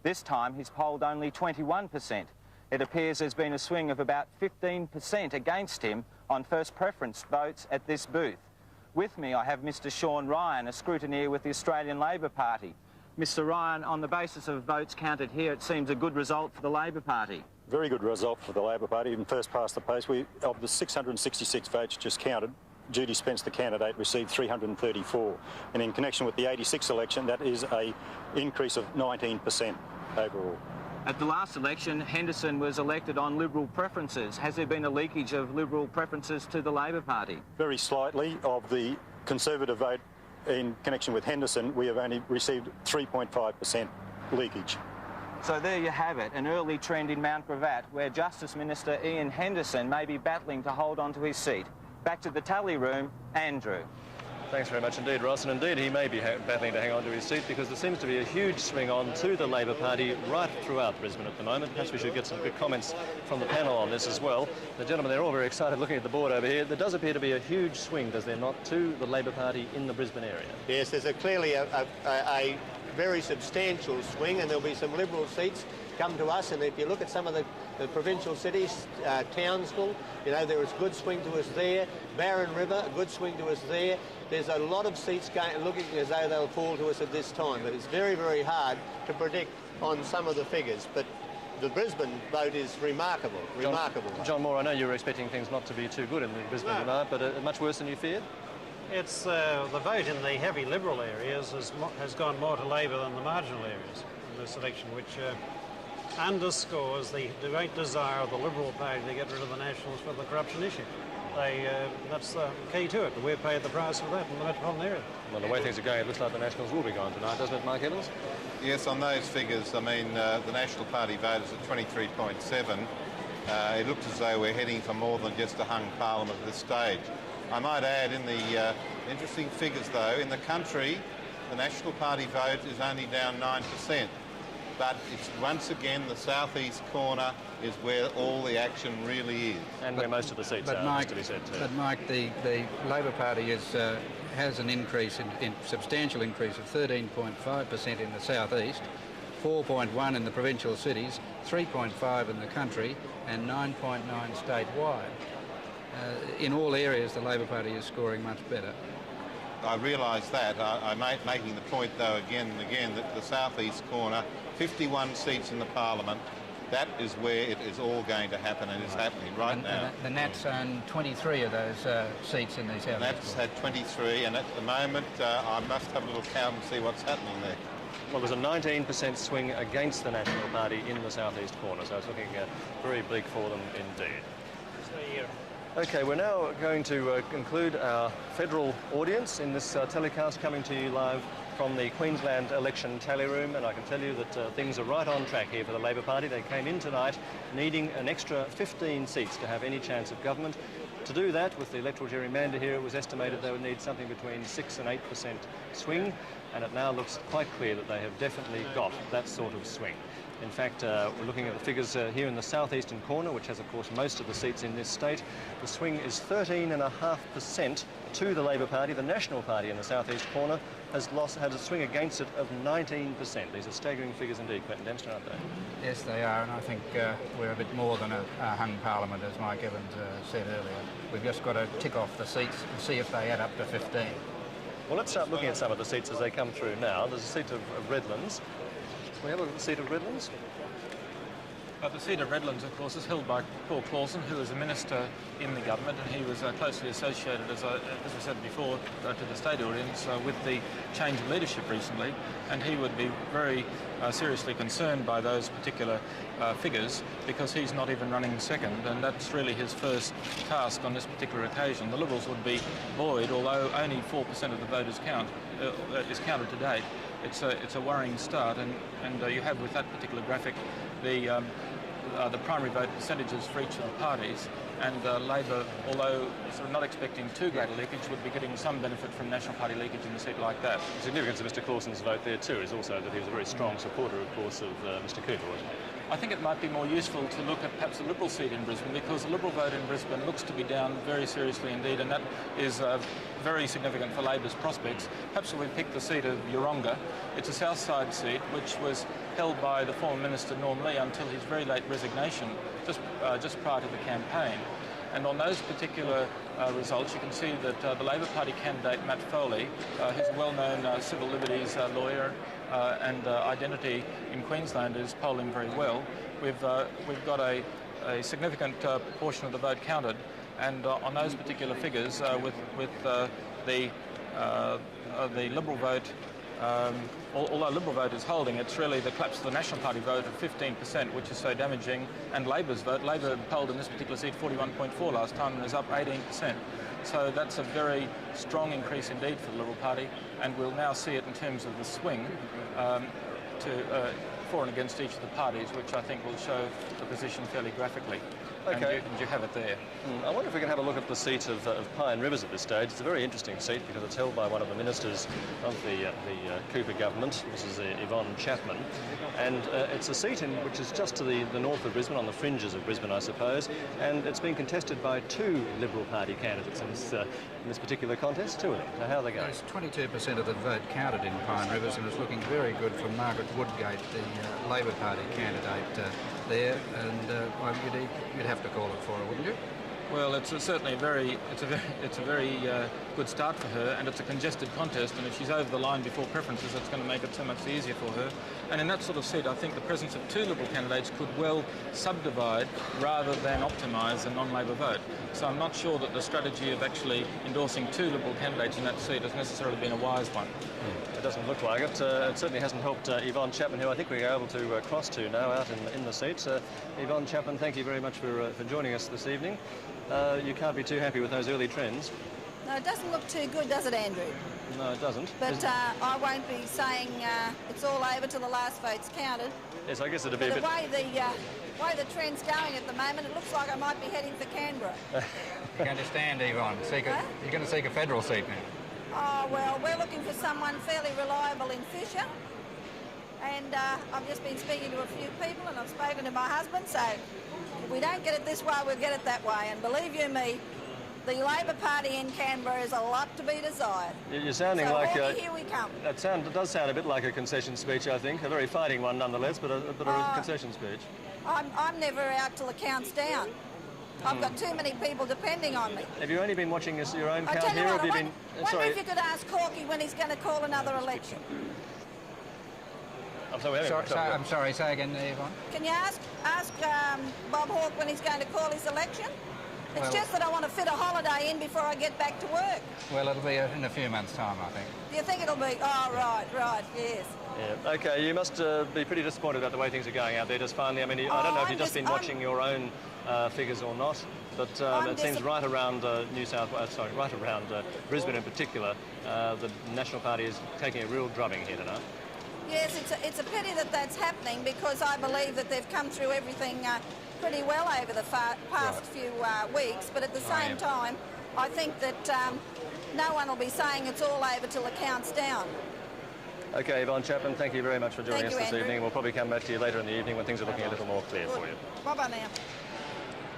This time, he's polled only 21%. It appears there's been a swing of about 15% against him on first preference votes at this booth. With me, I have Mr. Sean Ryan, a scrutineer with the Australian Labor Party. Mr. Ryan, on the basis of votes counted here, it seems a good result for the Labor Party. Very good result for the Labor Party in first past the post. Of the 666 votes just counted, Judy Spence, the candidate, received 334. And in connection with the 86 election, that is an increase of 19% overall. At the last election, Henderson was elected on Liberal preferences. Has there been a leakage of Liberal preferences to the Labor Party? Very slightly. Of the Conservative vote in connection with Henderson, we have only received 3.5% leakage. So there you have it, an early trend in Mount Gravatt, where Justice Minister Ian Henderson may be battling to hold on to his seat. Back to the tally room, Andrew. Thanks very much indeed, Ross. And indeed, he may be battling to hang on to his seat because there seems to be a huge swing on to the Labor Party right throughout Brisbane at the moment. Perhaps we should get some quick comments from the panel on this as well. The gentlemen, they're all very excited looking at the board over here. There does appear to be a huge swing, does there not, to the Labor Party in the Brisbane area? Yes, there's clearly a very substantial swing, and there'll be some Liberal seats come to us. And if you look at some of the provincial cities, Townsville, you know, there is a good swing to us there. Barron River, a good swing to us there. There's a lot of seats looking as though they'll fall to us at this time, but it's very, very hard to predict on some of the figures, but the Brisbane vote is remarkable. John Moore, I know you were expecting things not to be too good in the Brisbane debate, but much worse than you feared? It's the vote in the heavy Liberal areas has gone more to Labor than the marginal areas in this election, which underscores the great desire of the Liberal Party to get rid of the Nationals for the corruption issue. That's the key to it. We've paid the price for that in the metropolitan area. Well, the way things are going, it looks like the Nationals will be gone tonight, doesn't it, Mike Evans? Yes, on those figures, I mean, the National Party vote is at 23.7. It looks as though we're heading for more than just a hung parliament at this stage. I might add in the interesting figures, though, in the country, the National Party vote is only down 9%. But it's once again the southeast corner is where all the action really is. And where most of the seats are, Mike, to be said too. But Mike, the Labor Party has an increase, in substantial increase of 13.5% in the southeast, 4.1 in the provincial cities, 3.5 in the country, and 9.9 statewide. In all areas, the Labor Party is scoring much better. I realise that. I'm making the point, though, again and again, that the southeast corner, 51 seats in the parliament, that is where it is all going to happen, and it's happening right now. The Nats own 23 of those seats in the southeast. Nats had 23, and at the moment, I must have a little count and see what's happening there. Well, there's a 19% swing against the National Party in the southeast corner, so it's looking very bleak for them indeed. OK, we're now going to conclude our federal audience in this telecast, coming to you live from the Queensland election tally room, and I can tell you that things are right on track here for the Labor Party. They came in tonight needing an extra 15 seats to have any chance of government. To do that, with the electoral gerrymander here, it was estimated they would need something between 6 and 8% swing, and it now looks quite clear that they have definitely got that sort of swing. In fact, we're looking at the figures here in the southeastern corner, which has, of course, most of the seats in this state. The swing is 13.5% to the Labor Party. The National Party in the southeast corner has had a swing against it of 19%. These are staggering figures indeed, Quentin Dempster, aren't they? Yes, they are, and I think we're a bit more than a hung parliament, as Mike Evans said earlier. We've just got to tick off the seats and see if they add up to 15. Well, let's start looking at some of the seats as they come through now. There's a seat of Redlands. We have a look at the seat of Redlands. The seat of Redlands, of course, is held by Paul Clausen, who is a minister in the government, and he was closely associated, as we said before, to the state audience with the change of leadership recently, and he would be very seriously concerned by those particular figures, because he's not even running second, and that's really his first task on this particular occasion. The Liberals would be buoyed, although only 4% of the voters is counted to date. It's a worrying start, and you have with that particular graphic the primary vote percentages for each of the parties, and Labor, although sort of not expecting too great a leakage, would be getting some benefit from National Party leakage in a seat like that. The significance of Mr Clausen's vote there too is also that he was a very strong supporter, of course, of Mr Cooper, wasn't he? I think it might be more useful to look at perhaps the Liberal seat in Brisbane, because the Liberal vote in Brisbane looks to be down very seriously indeed, and that is very significant for Labor's prospects. Perhaps we pick the seat of Yeronga. It's a south side seat which was held by the former Minister Norm Lee until his very late resignation just prior to the campaign. And on those particular results, you can see that the Labor Party candidate Matt Foley, who's a well-known civil liberties lawyer and identity in Queensland, is polling very well. We've got a significant proportion of the vote counted, and on those particular figures, with the Liberal vote, although Liberal vote is holding, it's really the collapse of the National Party vote of 15%, which is so damaging, and Labor's vote. Labor polled in this particular seat 41.4 last time and is up 18%. So that's a very strong increase indeed for the Liberal Party, and we'll now see it in terms of the swing for and against each of the parties, which I think will show the position fairly graphically. Okay. And you have it there. I wonder if we can have a look at the seat of Pine Rivers at this stage. It's a very interesting seat because it's held by one of the ministers of the Cooper government, Mrs Yvonne Chapman, and it's a seat which is just to the north of Brisbane, on the fringes of Brisbane, I suppose, and it's been contested by two Liberal Party candidates in this particular contest, two of them. So how are they going? There's 22% of the vote counted in Pine Rivers, and it's looking very good for Margaret Woodgate, the Labor Party candidate there, and you'd have to call it for her, wouldn't you? Well, it's certainly a very good start for her, and it's a congested contest, and if she's over the line before preferences, it's going to make it so much easier for her. And in that sort of seat, I think the presence of two Liberal candidates could well subdivide rather than optimise a non-Labor vote. So I'm not sure that the strategy of actually endorsing two Liberal candidates in that seat has necessarily been a wise one. It doesn't look like it. It certainly hasn't helped Yvonne Chapman, who I think we're able to cross to now out in the seat. Yvonne Chapman, thank you very much for joining us this evening. You can't be too happy with those early trends. No, it doesn't look too good, does it, Andrew? No, it doesn't. But I won't be saying it's all over till the last vote's counted. Yes, I guess it'd be a bit... The way the trend's going at the moment, it looks like I might be heading for Canberra. You're going to stand, Yvonne. You're going to seek a federal seat now. Oh, well, we're looking for someone fairly reliable in Fisher. And I've just been speaking to a few people, and I've spoken to my husband, so if we don't get it this way, we'll get it that way. And believe you me, the Labor Party in Canberra is a lot to be desired. You're sounding so like... here we come. It does sound a bit like a concession speech, I think. A very fighting one, nonetheless, but a concession speech. I'm never out till the count's down. I've got too many people depending on me. Have you only been watching your own count here? I wonder if you could ask Corky when he's going to call another election. I'm sorry, say again, Yvonne. Can you ask Bob Hawke when he's going to call his election? It's just that I want to fit a holiday in before I get back to work. Well, it'll be in a few months' time, I think. Do you think it'll be? Oh, right, yes. Yeah. OK, you must be pretty disappointed about the way things are going out there just finally. I mean, I don't know if you've just been watching your own figures or not, but it seems right around right around Brisbane in particular, the National Party is taking a real drubbing here tonight. Yes, it's a pity that that's happening because I believe that they've come through everything pretty well over the past few weeks, but at the same time, I think that no one will be saying it's all over till the count's down. OK, Yvonne Chapman, thank you very much for joining us this Andrew. evening. We'll probably come back to you later in the evening when things are looking a little more clear for you. Bye-bye now.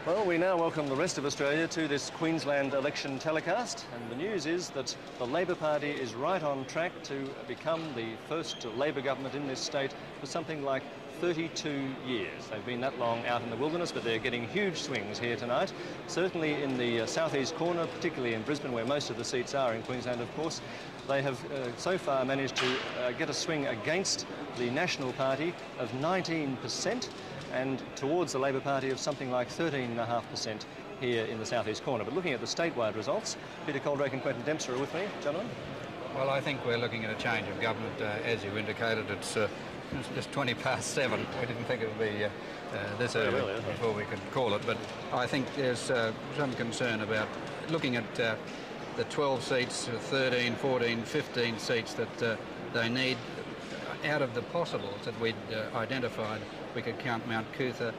Well, we now welcome the rest of Australia to this Queensland election telecast, and the news is that the Labor Party is right on track to become the first Labor government in this state for something like 32 years. They've been that long out in the wilderness, but they're getting huge swings here tonight. Certainly in the southeast corner, particularly in Brisbane, where most of the seats are in Queensland, of course, they have so far managed to get a swing against the National Party of 19%. And towards the Labor Party of something like 13.5% here in the southeast corner. But looking at the statewide results, Peter Coldrake and Quentin Dempster are with me. Gentlemen? Well, I think we're looking at a change of government. As you indicated, it's just 7:20. We didn't think it would be this early before we could call it. But I think there's some concern about looking at the 12 seats, 13, 14, 15 seats that they need. Out of the possibles that we'd identified, we could count Mount Cootha,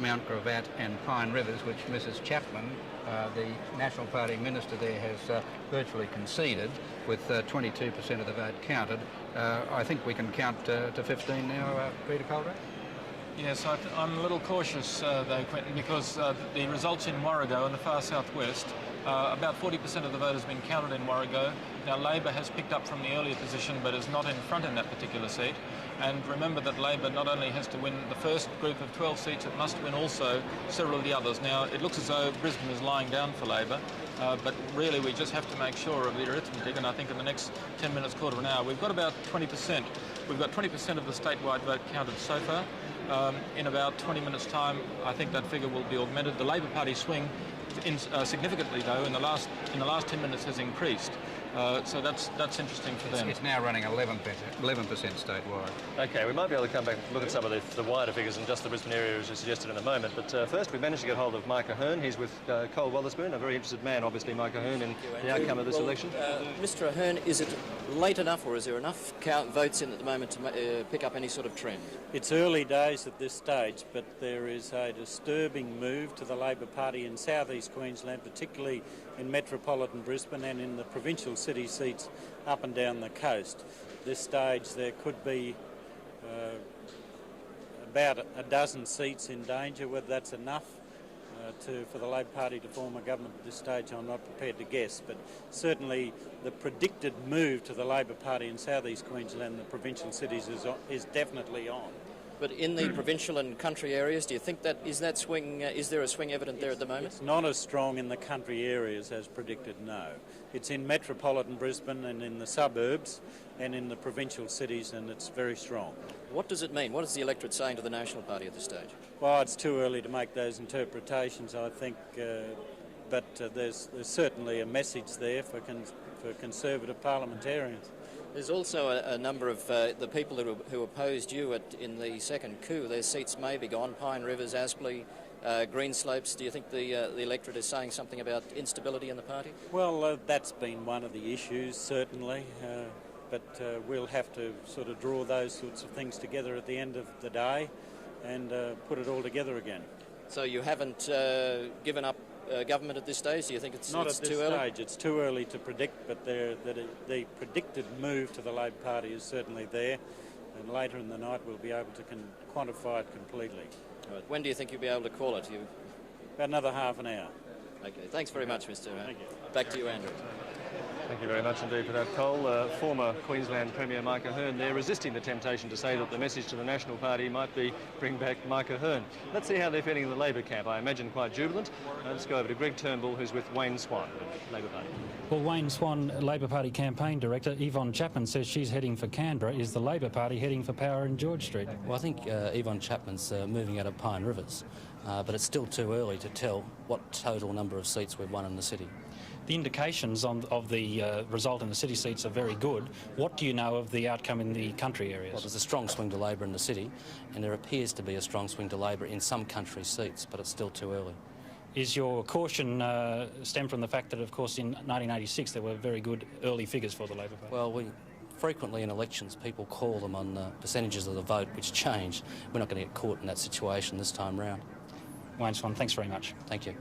Mount Gravatt and Pine Rivers, which Mrs Chapman, the National Party minister there, has virtually conceded with 22% of the vote counted. I think we can count to 15 now, Peter Coldrake? Yes, I'm a little cautious, though, Quentin, because the results in Warrego in the far southwest, about 40% of the vote has been counted in Warrego. Now, Labor has picked up from the earlier position, but is not in front in that particular seat. And remember that Labor not only has to win the first group of 12 seats, it must win also several of the others. Now, it looks as though Brisbane is lying down for Labor, but really we just have to make sure of the arithmetic, and I think in the next 10 minutes, quarter of an hour, we've got about 20%. We've got 20% of the statewide vote counted so far. In about 20 minutes' time, I think that figure will be augmented. The Labor Party swing significantly, though, in the last 10 minutes has increased. So that's interesting for them. It's now running 11% statewide. OK, we might be able to come back and look at some of the wider figures than just the Brisbane area, as you suggested, in a moment. But first, we managed to get hold of Mike Ahern. He's with Cole Wotherspoon, a very interested man, obviously, Mike Ahern, in the outcome of this election. Mr Ahern, is it late enough, or is there enough votes in at the moment to pick up any sort of trend? It's early days at this stage, but there is a disturbing move to the Labor Party in southeast Queensland, particularly in metropolitan Brisbane and in the provincial city seats up and down the coast. At this stage there could be about a dozen seats in danger. Whether that's enough for the Labor Party to form a government at this stage, I'm not prepared to guess, but certainly the predicted move to the Labor Party in southeast Queensland and the provincial cities is definitely on. But in the provincial and country areas, do you think that is there a swing evident there at the moment? It's not as strong in the country areas as predicted, no. It's in metropolitan Brisbane and in the suburbs and in the provincial cities, and it's very strong. What does it mean? What is the electorate saying to the National Party at this stage? Well, it's too early to make those interpretations, I think, but there's certainly a message there for Conservative parliamentarians. There's also a number of the people who opposed you in the second coup. Their seats may be gone. Pine Rivers, Aspley, Greenslopes. Do you think the electorate is saying something about instability in the party? Well, that's been one of the issues, certainly, but we'll have to sort of draw those sorts of things together at the end of the day and put it all together again. So you haven't given up government at this stage? Do you think it's not at this too early? stage? It's too early to predict, but the predicted move to the Labor Party is certainly there, and later in the night we'll be able to quantify it completely. Right. When do you think you'll be able to call it? About another half an hour. Okay, thanks very much, Mr. Thank you. Back to you, Andrew. Thank you very much indeed for that, Cole. Former Queensland Premier Mike Ahern there resisting the temptation to say that the message to the National Party might be bring back Mike Ahern. Let's see how they're feeling in the Labor camp. I imagine quite jubilant. Let's go over to Greg Turnbull, who's with Wayne Swan, Labor Party. Well, Wayne Swan, Labor Party campaign director, Yvonne Chapman says she's heading for Canberra. Is the Labor Party heading for power in George Street? Well, I think Yvonne Chapman's moving out of Pine Rivers, but it's still too early to tell what total number of seats we've won in the city. The indications of the result in the city seats are very good. What do you know of the outcome in the country areas? Well, there's a strong swing to Labor in the city, and there appears to be a strong swing to Labor in some country seats, but it's still too early. Is your caution stem from the fact that, of course, in 1986 there were very good early figures for the Labor Party? Well, frequently in elections people call them on percentages of the vote which change. We're not going to get caught in that situation this time round. Wayne Swan, thanks very much. Thank you.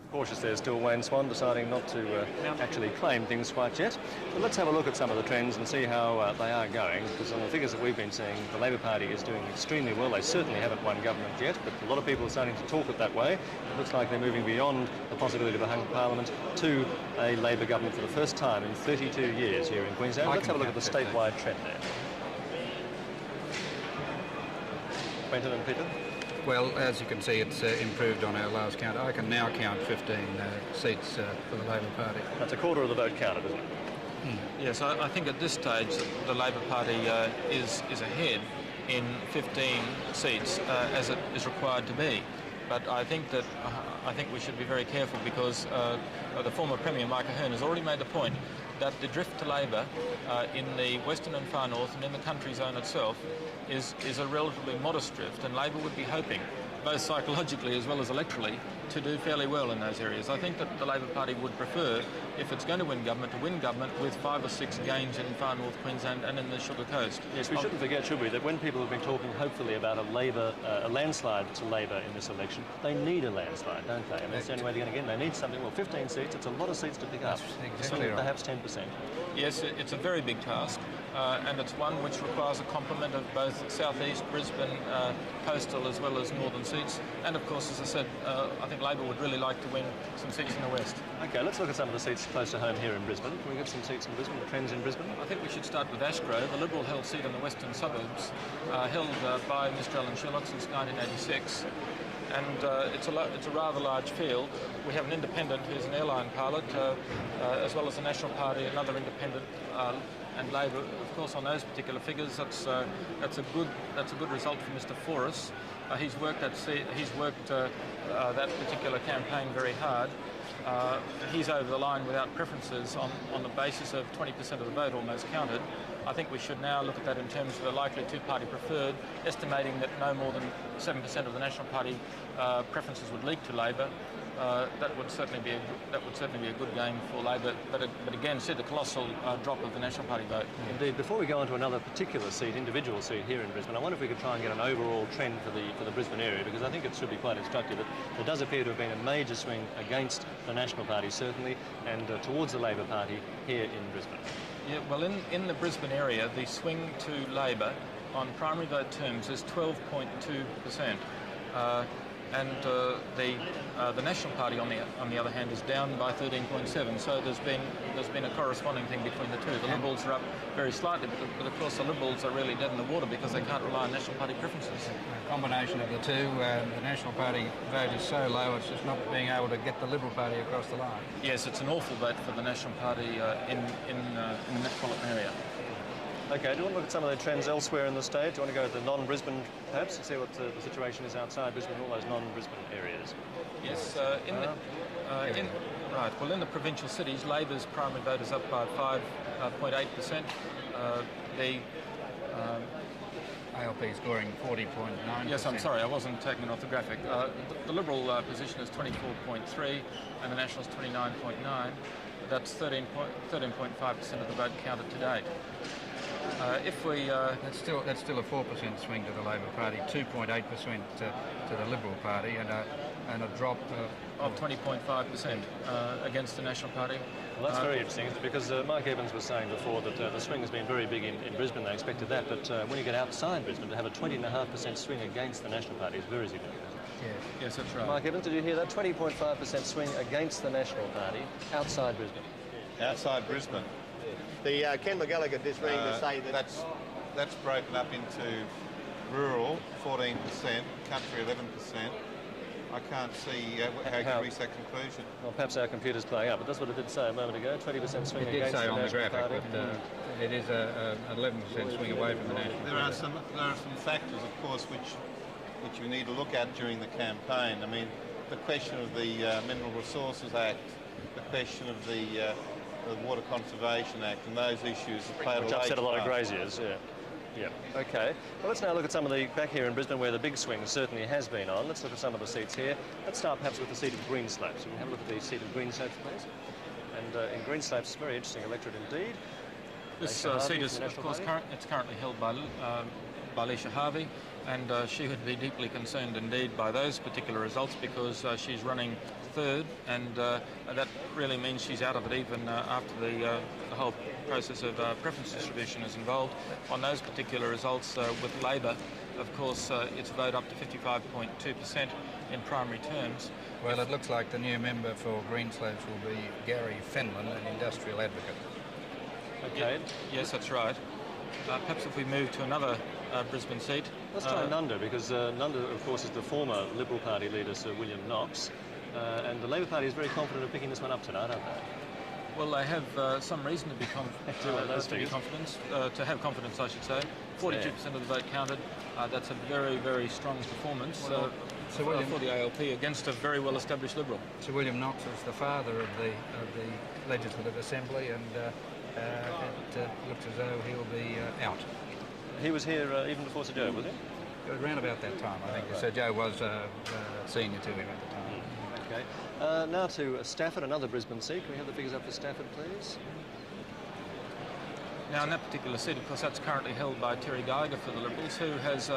Cautious there still, Wayne Swan, deciding not to actually claim things quite yet. But let's have a look at some of the trends and see how they are going, because on the figures that we've been seeing, the Labor Party is doing extremely well. They certainly haven't won government yet, but a lot of people are starting to talk it that way. It looks like they're moving beyond the possibility of a hung parliament to a Labor government for the first time in 32 years here in Queensland. Let's have a look at the statewide trend there. Quentin and Peter? Well, as you can see, it's improved on our last count. I can now count 15 seats for the Labor Party. That's a quarter of the vote counted, isn't it? Yes, I think at this stage the Labor Party is ahead in 15 seats as it is required to be. But I think we should be very careful, because the former Premier Mike Ahern has already made the point that the drift to Labor in the Western and Far North and in the country zone itself is a relatively modest drift, and Labor would be hoping, both psychologically as well as electorally, to do fairly well in those areas. I think that the Labor Party would prefer, if it's going to win government with 5 or 6 gains in Far North Queensland and in the Sugar Coast. Yes, we shouldn't forget, should we, that when people have been talking hopefully about a landslide to Labor in this election, they need a landslide, don't they? And that's the only way they're going to get in. They need something. Well, 15 seats, it's a lot of seats to pick up. Exactly right. Perhaps 10%. Yes, it's a very big task, and it's one which requires a complement of both southeast Brisbane, coastal as well as northern seats. And of course, as I said, I think Labor would really like to win some seats in the west. Okay, let's look at some of the seats close to home here in Brisbane. Can we get some seats in Brisbane, the trends in Brisbane? I think we should start with Ashgrove, a Liberal-held seat in the western suburbs, held by Mr Alan Sherlock since 1986. And it's a rather large field. We have an independent who's an airline pilot, as well as the National Party, another independent, and Labor. Of course, on those particular figures, that's a good result for Mr Forrest. He's worked that particular campaign very hard. He's over the line without preferences on the basis of 20% of the vote almost counted. I think we should now look at that in terms of a likely two-party preferred, estimating that no more than 7% of the National Party preferences would leak to Labor. That would certainly be a good game for Labor, but again, see the colossal drop of the National Party vote. Indeed. Before we go on to another particular seat, individual seat here in Brisbane, I wonder if we could try and get an overall trend for the Brisbane area, because I think it should be quite instructive. There does appear to have been a major swing against the National Party, certainly, and towards the Labor Party here in Brisbane. Yeah, well, in the Brisbane area, the swing to Labor on primary vote terms is 12.2%. And the The National Party, on the other hand, is down by 13.7. So there's been a corresponding thing between the two. The Liberals are up very slightly, but of course the Liberals are really dead in the water because they can't rely on National Party preferences. A combination of the two. The National Party vote is so low, it's just not being able to get the Liberal Party across the line. Yes, it's an awful vote for the National Party in the metropolitan area. OK, do you want to look at some of the trends elsewhere in the state? Do you want to go to Brisbane, perhaps, and see what the situation is outside Brisbane, all those non-Brisbane areas? Yes, right. Well, in the provincial cities, Labor's primary vote is up by 5.8%. The ALP scoring 40.9%. Yes, I'm sorry, I wasn't taking it off the graphic. The Liberal position is 24.3, and the National's 29.9. That's 13.5% of the vote counted to date. That's still a 4% swing to the Labor Party, 2.8% to the Liberal Party, and a drop of 20.5% against the National Party. Well, that's very interesting, because Mike Evans was saying before that the swing has been very big in Brisbane. They expected that, but when you get outside Brisbane, to have a 20.5% swing against the National Party is very significant. Yes, that's right. Mike Evans, did you hear that? 20.5% swing against the National Party outside Brisbane. Outside Brisbane. The Ken McGallagher just rang to say that... That's broken up into rural, 14%, country, 11%. I can't see how you can reach that conclusion. Well, perhaps our computer's playing up, but that's what it did say a moment ago, 20% swing against the National Party. It did say on the graphic, but it is an 11% swing away from the National Party. There are some factors, of course, which we need to look at during the campaign. I mean, the question of the Mineral Resources Act, the question of the Water Conservation Act, and those issues played which upset a lot of graziers, yeah. OK. Well, let's now look at some of the, back here in Brisbane, where the big swing certainly has been on. Let's look at some of the seats here. Let's start perhaps with the seat of Greenslopes. We can have a look at the seat of Greenslopes, please. And in Greenslopes, very interesting electorate indeed. This seat is, of course, it's currently held by Alicia Harvey, and she would be deeply concerned indeed by those particular results, because she's running third, and that really means she's out of it even after the whole process of preference distribution is involved. On those particular results with Labor, of course, its vote up to 55.2% in primary terms. Well, it looks like the new member for Greenslopes will be Gary Fenlon, an industrial advocate. OK. Yes, that's right. Perhaps if we move to another Brisbane seat. Let's try Nunda, because Nunda, of course, is the former Liberal Party leader, Sir William Knox, and the Labor Party is very confident of picking this one up tonight, aren't they? Well, they have some reason to be confident, to have confidence, I should say. 42% of the vote counted. That's a very, very strong performance for the ALP against a very well-established Liberal. Sir William Knox is the father of the Legislative Assembly, and it looks as though he'll be out. He was here even before Sir Joe, was he? It was around about that time, I think. Right. Sir Joe was senior to him at the time. OK. Now to Stafford, another Brisbane seat. Can we have the figures up for Stafford, please? Now, in that particular seat, of course, that's currently held by Terry Geiger for the Liberals, who has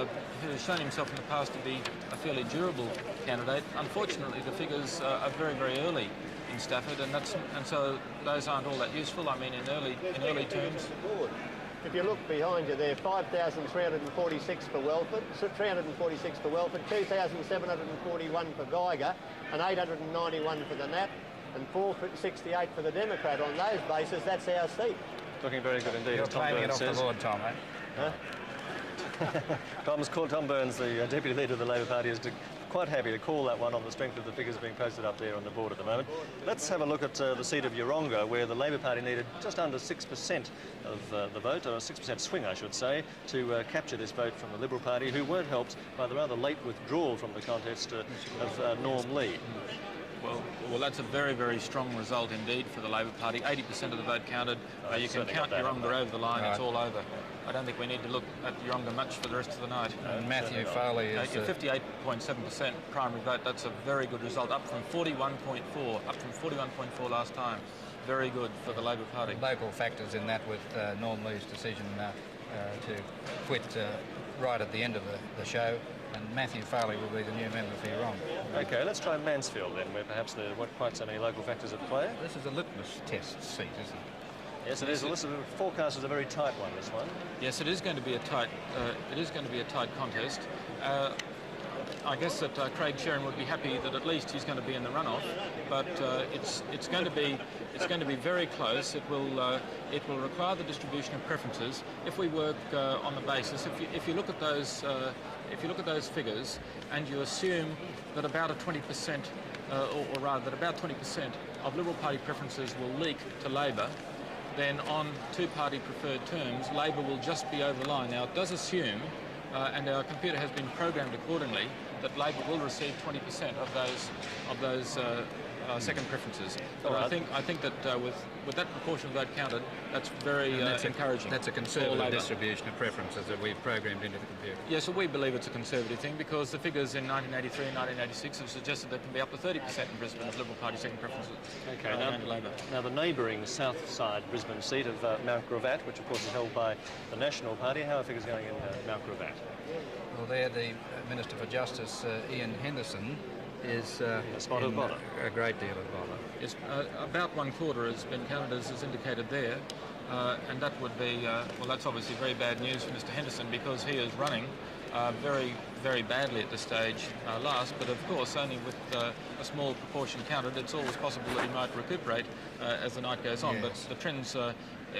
shown himself in the past to be a fairly durable candidate. Unfortunately, the figures are very, very early in Stafford, and so those aren't all that useful. I mean, in early terms. If you look behind you there, 5,346 for Welford, 346 for Welford, 2,741 for Geiger, and 891 for the Nat, and 468 for the Democrat. On those bases, that's our seat. Looking very good indeed. You're claiming it off the board, Tom, eh? Huh? Tom Burns, the Deputy Leader of the Labor Party, is quite happy to call that one on the strength of the figures being posted up there on the board at the moment. Let's have a look at the seat of Yeronga, where the Labor Party needed just under 6% of the vote, or a 6% swing, I should say, to capture this vote from the Liberal Party, who weren't helped by the rather late withdrawal from the contest of Norm Lee. Well, that's a very, very strong result indeed for the Labor Party. 80% of the vote counted. You can count Yeronga over the line. Right. It's all over. I don't think we need to look at Yeronga much for the rest of the night. And Matthew Farley is... 58.7% primary vote. That's a very good result, up from 41.4 last time. Very good for the Labor Party. Local factors in that with Norm Lee's decision to quit right at the end of the show. And Matthew Farley will be the new member for Yeronga. OK, let's try Mansfield then, where perhaps there weren't quite so many local factors at play. This is a litmus test seat, isn't it? Yes, it is. Well, this forecast is a very tight one, this one. Yes, it is going to be a tight. It is going to be a tight contest. I guess that Craig Sherrin would be happy that at least he's going to be in the runoff, but it's going to be very close. It will require the distribution of preferences. If we work on the basis, if you look at those figures, and you assume that about 20%, or rather that about 20% of Liberal Party preferences will leak to Labor, then on two-party preferred terms, Labor will just be over the line. Now, it does assume, and our computer has been programmed accordingly, that Labor will receive 20% of those second preferences. But I think that with that proportion of vote counted, that's very encouraging. That's a conservative distribution of preferences that we've programmed into the computer. Yes, well, we believe it's a conservative thing because the figures in 1983 and 1986 have suggested there can be up to 30% in Brisbane of Liberal Party second preferences. Okay, now the neighbouring south side Brisbane seat of Mount Gravatt, which of course is held by the National Party, how are figures going in Mount Gravatt? Well, there the Minister for Justice, Ian Henderson, is a spot of bother. A great deal of bother. Yes, about 1/4 has been counted as is indicated there, and that would be, well, that's obviously very bad news for Mr Henderson because he is running very, very badly at this stage last, but of course only with a small proportion counted, it's always possible that he might recuperate as the night goes on, yes. But the trends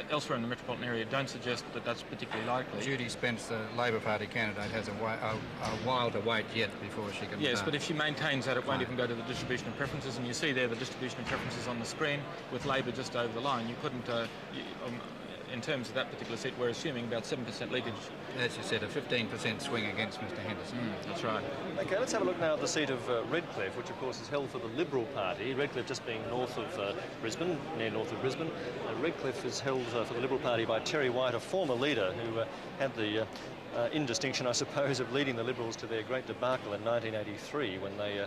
elsewhere in the metropolitan area don't suggest that that's particularly likely. Judy Spence, the Labor Party candidate, has a while to wait yet before she can... Yes, but if she maintains that, it won't even go to the distribution of preferences, and you see there the distribution of preferences on the screen with Labor just over the line. You couldn't... in terms of that particular seat, we're assuming about 7% leakage. As you said, a 15% swing against Mr Henderson. That's right. OK, let's have a look now at the seat of Redcliffe, which of course is held for the Liberal Party. Redcliffe just being north of Brisbane, near north of Brisbane. Redcliffe is held for the Liberal Party by Terry White, a former leader who had the indistinction, I suppose, of leading the Liberals to their great debacle in 1983 when they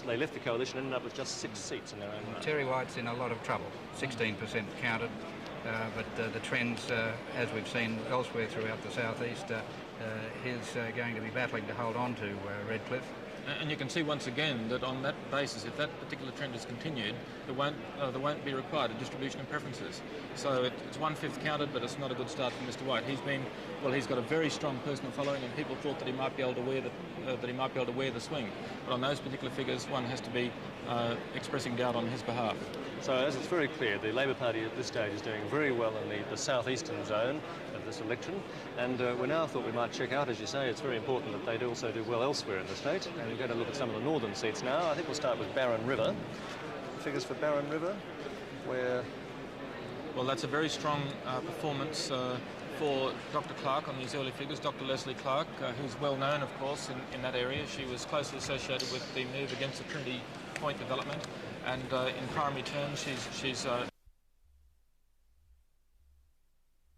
they left the coalition and ended up with just 6 seats in their own right. Terry White's in a lot of trouble. 16% counted. But the trends, as we've seen elsewhere throughout the southeast, he's going to be battling to hold on to Redcliffe. And you can see once again that on that basis, if that particular trend is continued, there won't be required a distribution of preferences. So it's 1/5 counted, but it's not a good start for Mr White. He's got a very strong personal following, and people thought that he might be able to wear the swing. But on those particular figures, one has to be expressing doubt on his behalf. So as it's very clear, the Labor Party at this stage is doing very well in the southeastern zone of this election, and we now thought we might check out, as you say, it's very important that they also do well elsewhere in the state. And we're going to look at some of the northern seats now. I think we'll start with Barron River. Figures for Barron River, where... Well, that's a very strong performance for Dr Clark on these early figures. Dr Leslie Clark, who's well known, of course, in that area. She was closely associated with the move against the Trinity Point development. And in primary terms, she's